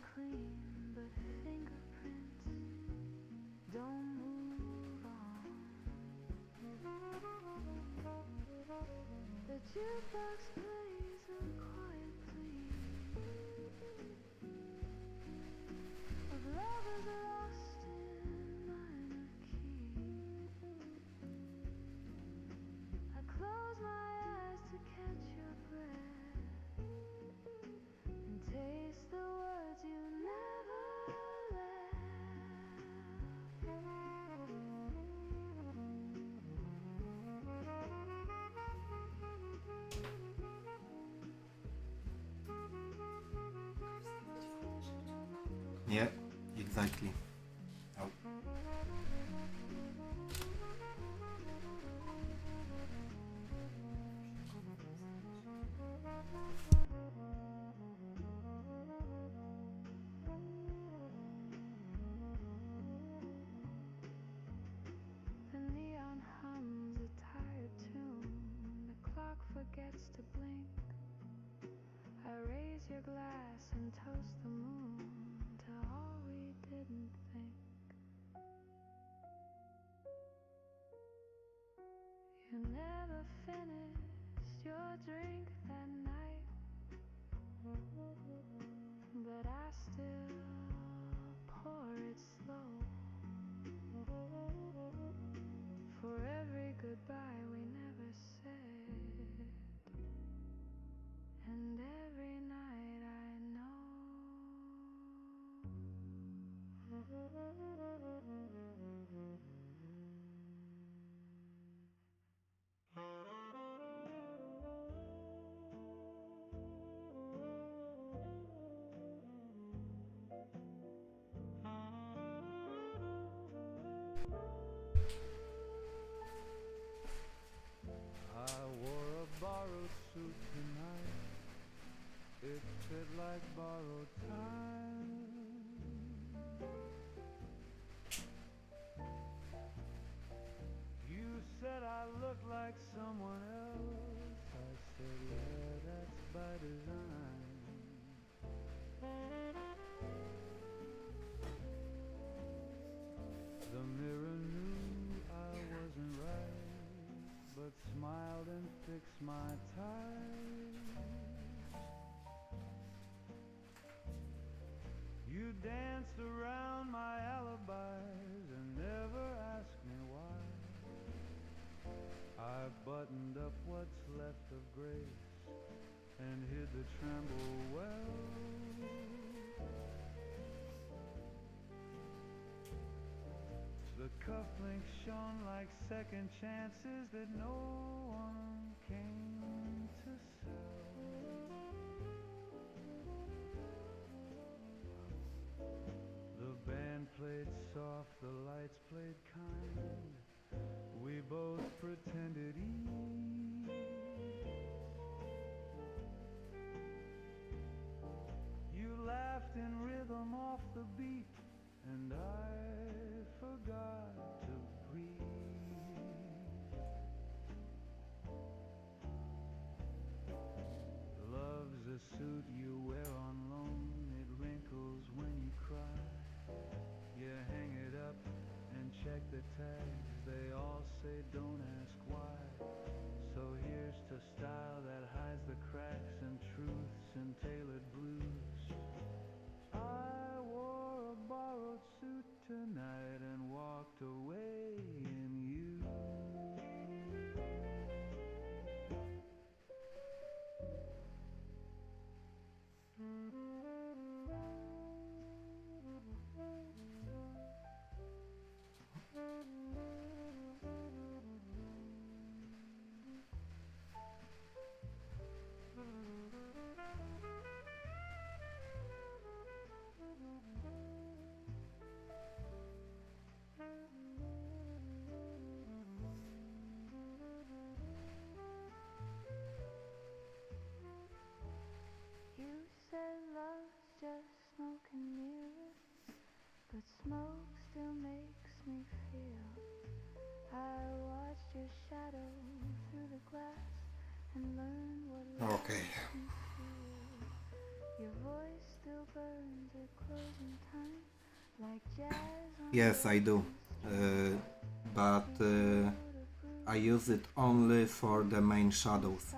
Yeah, exactly. Oh. The neon hums a tired tune. The clock forgets to blink. I raise your glass and toast the moon to all we didn't think. You never finished your drink that night, but I still pour it slow. For every goodbye we never said, and every night I know. I wore a borrowed suit tonight. It fit like borrowed time. You said I look like someone else. I said, yeah, that's by design. The mirror knew I wasn't right, but smiled and fixed my ties. You danced around my alibis and never asked me why. I buttoned up what's left of grace and hid the tremble well. The cufflinks shone like second chances that no one came to sell. The band played soft, the lights played kind. We both pretended ease. You laughed in rhythm off the beat, and I forgot to breathe. Love's a suit you wear on loan. It wrinkles when you cry. You hang it up and check the tags. They all say don't ask why. So here's to style that hides the cracks and truths and tailored blues. I wore a borrowed suit tonight and walked away in you. You said love's just smoke and mirrors, but smoke still makes me feel. I watched your shadow through the glass and learned what love Okay. can feel. Your voice still burns at closing time, like jazz on Yes, I do. But I use it only for the main shadows.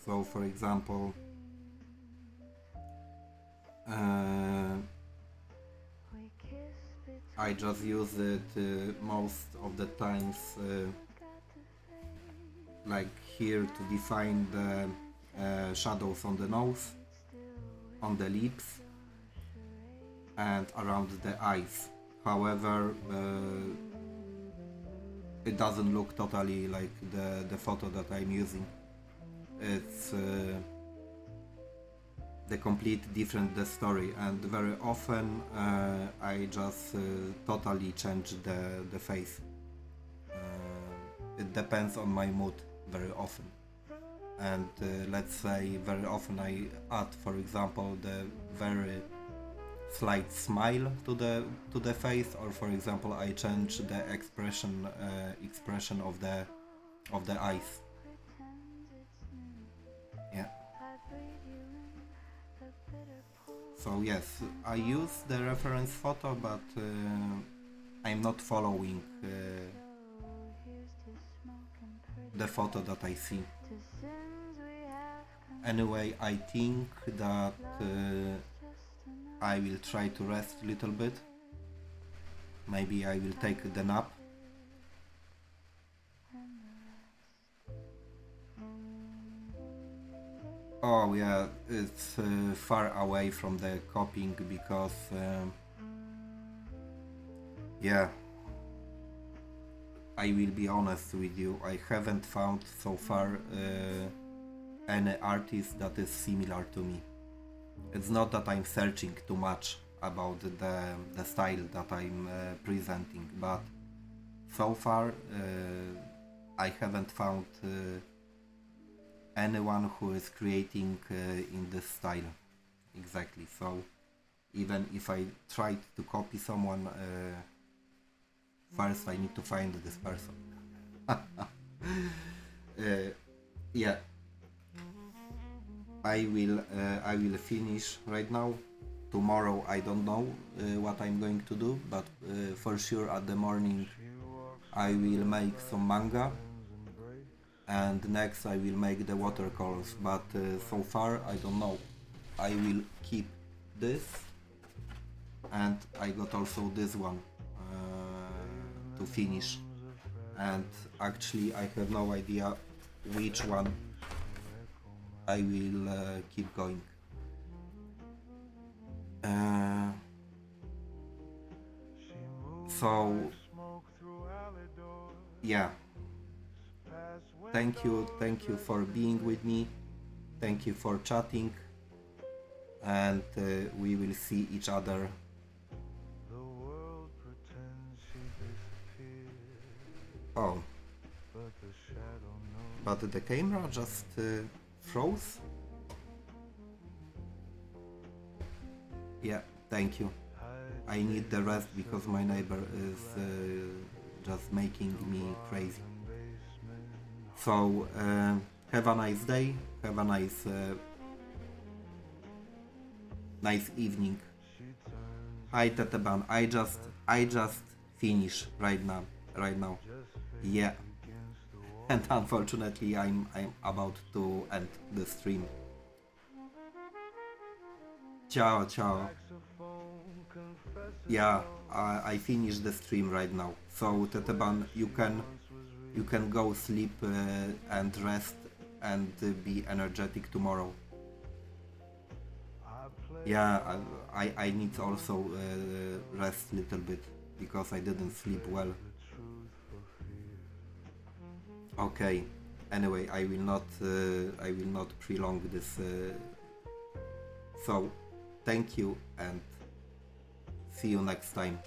So, for example, I just use it most of the times like here to define the shadows on the nose, on the lips and around the eyes. However, it doesn't look totally like the photo that I'm using. It's the complete different the story, and very often I just totally change the face. It depends on my mood very often. and let's say very often I add, for example, the very slight smile to the face, or for example I change the expression of the eyes. Yeah. So yes, I use the reference photo, but I'm not following the photo that I see. Anyway, I think that I will try to rest a little bit. Maybe I will take the nap. Oh yeah, it's far away from the copying because yeah, I will be honest with you, I haven't found so far any artist that is similar to me. It's not that I'm searching too much about the style that I'm presenting, but so far I haven't found anyone who is creating in this style exactly. So even if I tried to copy someone, first I need to find this person. Yeah, I will finish right now. Tomorrow I don't know what I'm going to do, but for sure at the morning I will make some manga, and next I will make the watercolors, but so far I don't know. I will keep this, and I got also this one to finish, and actually I have no idea which one I will keep going. So yeah, thank you for being with me, thank you for chatting, and we will see each other. Oh, but the camera just froze. Yeah, thank you. I need the rest because my neighbor is just making me crazy. So have a nice day, have a nice evening. Hi Teteban, I just finished right now. Yeah. And unfortunately I'm about to end the stream. Ciao. Yeah, I finished the stream right now. So Teteban, you can go sleep and rest and be energetic tomorrow. Yeah, I need also rest a little bit because I didn't sleep well. Okay. Anyway, I will not prolong this. So, thank you and see you next time.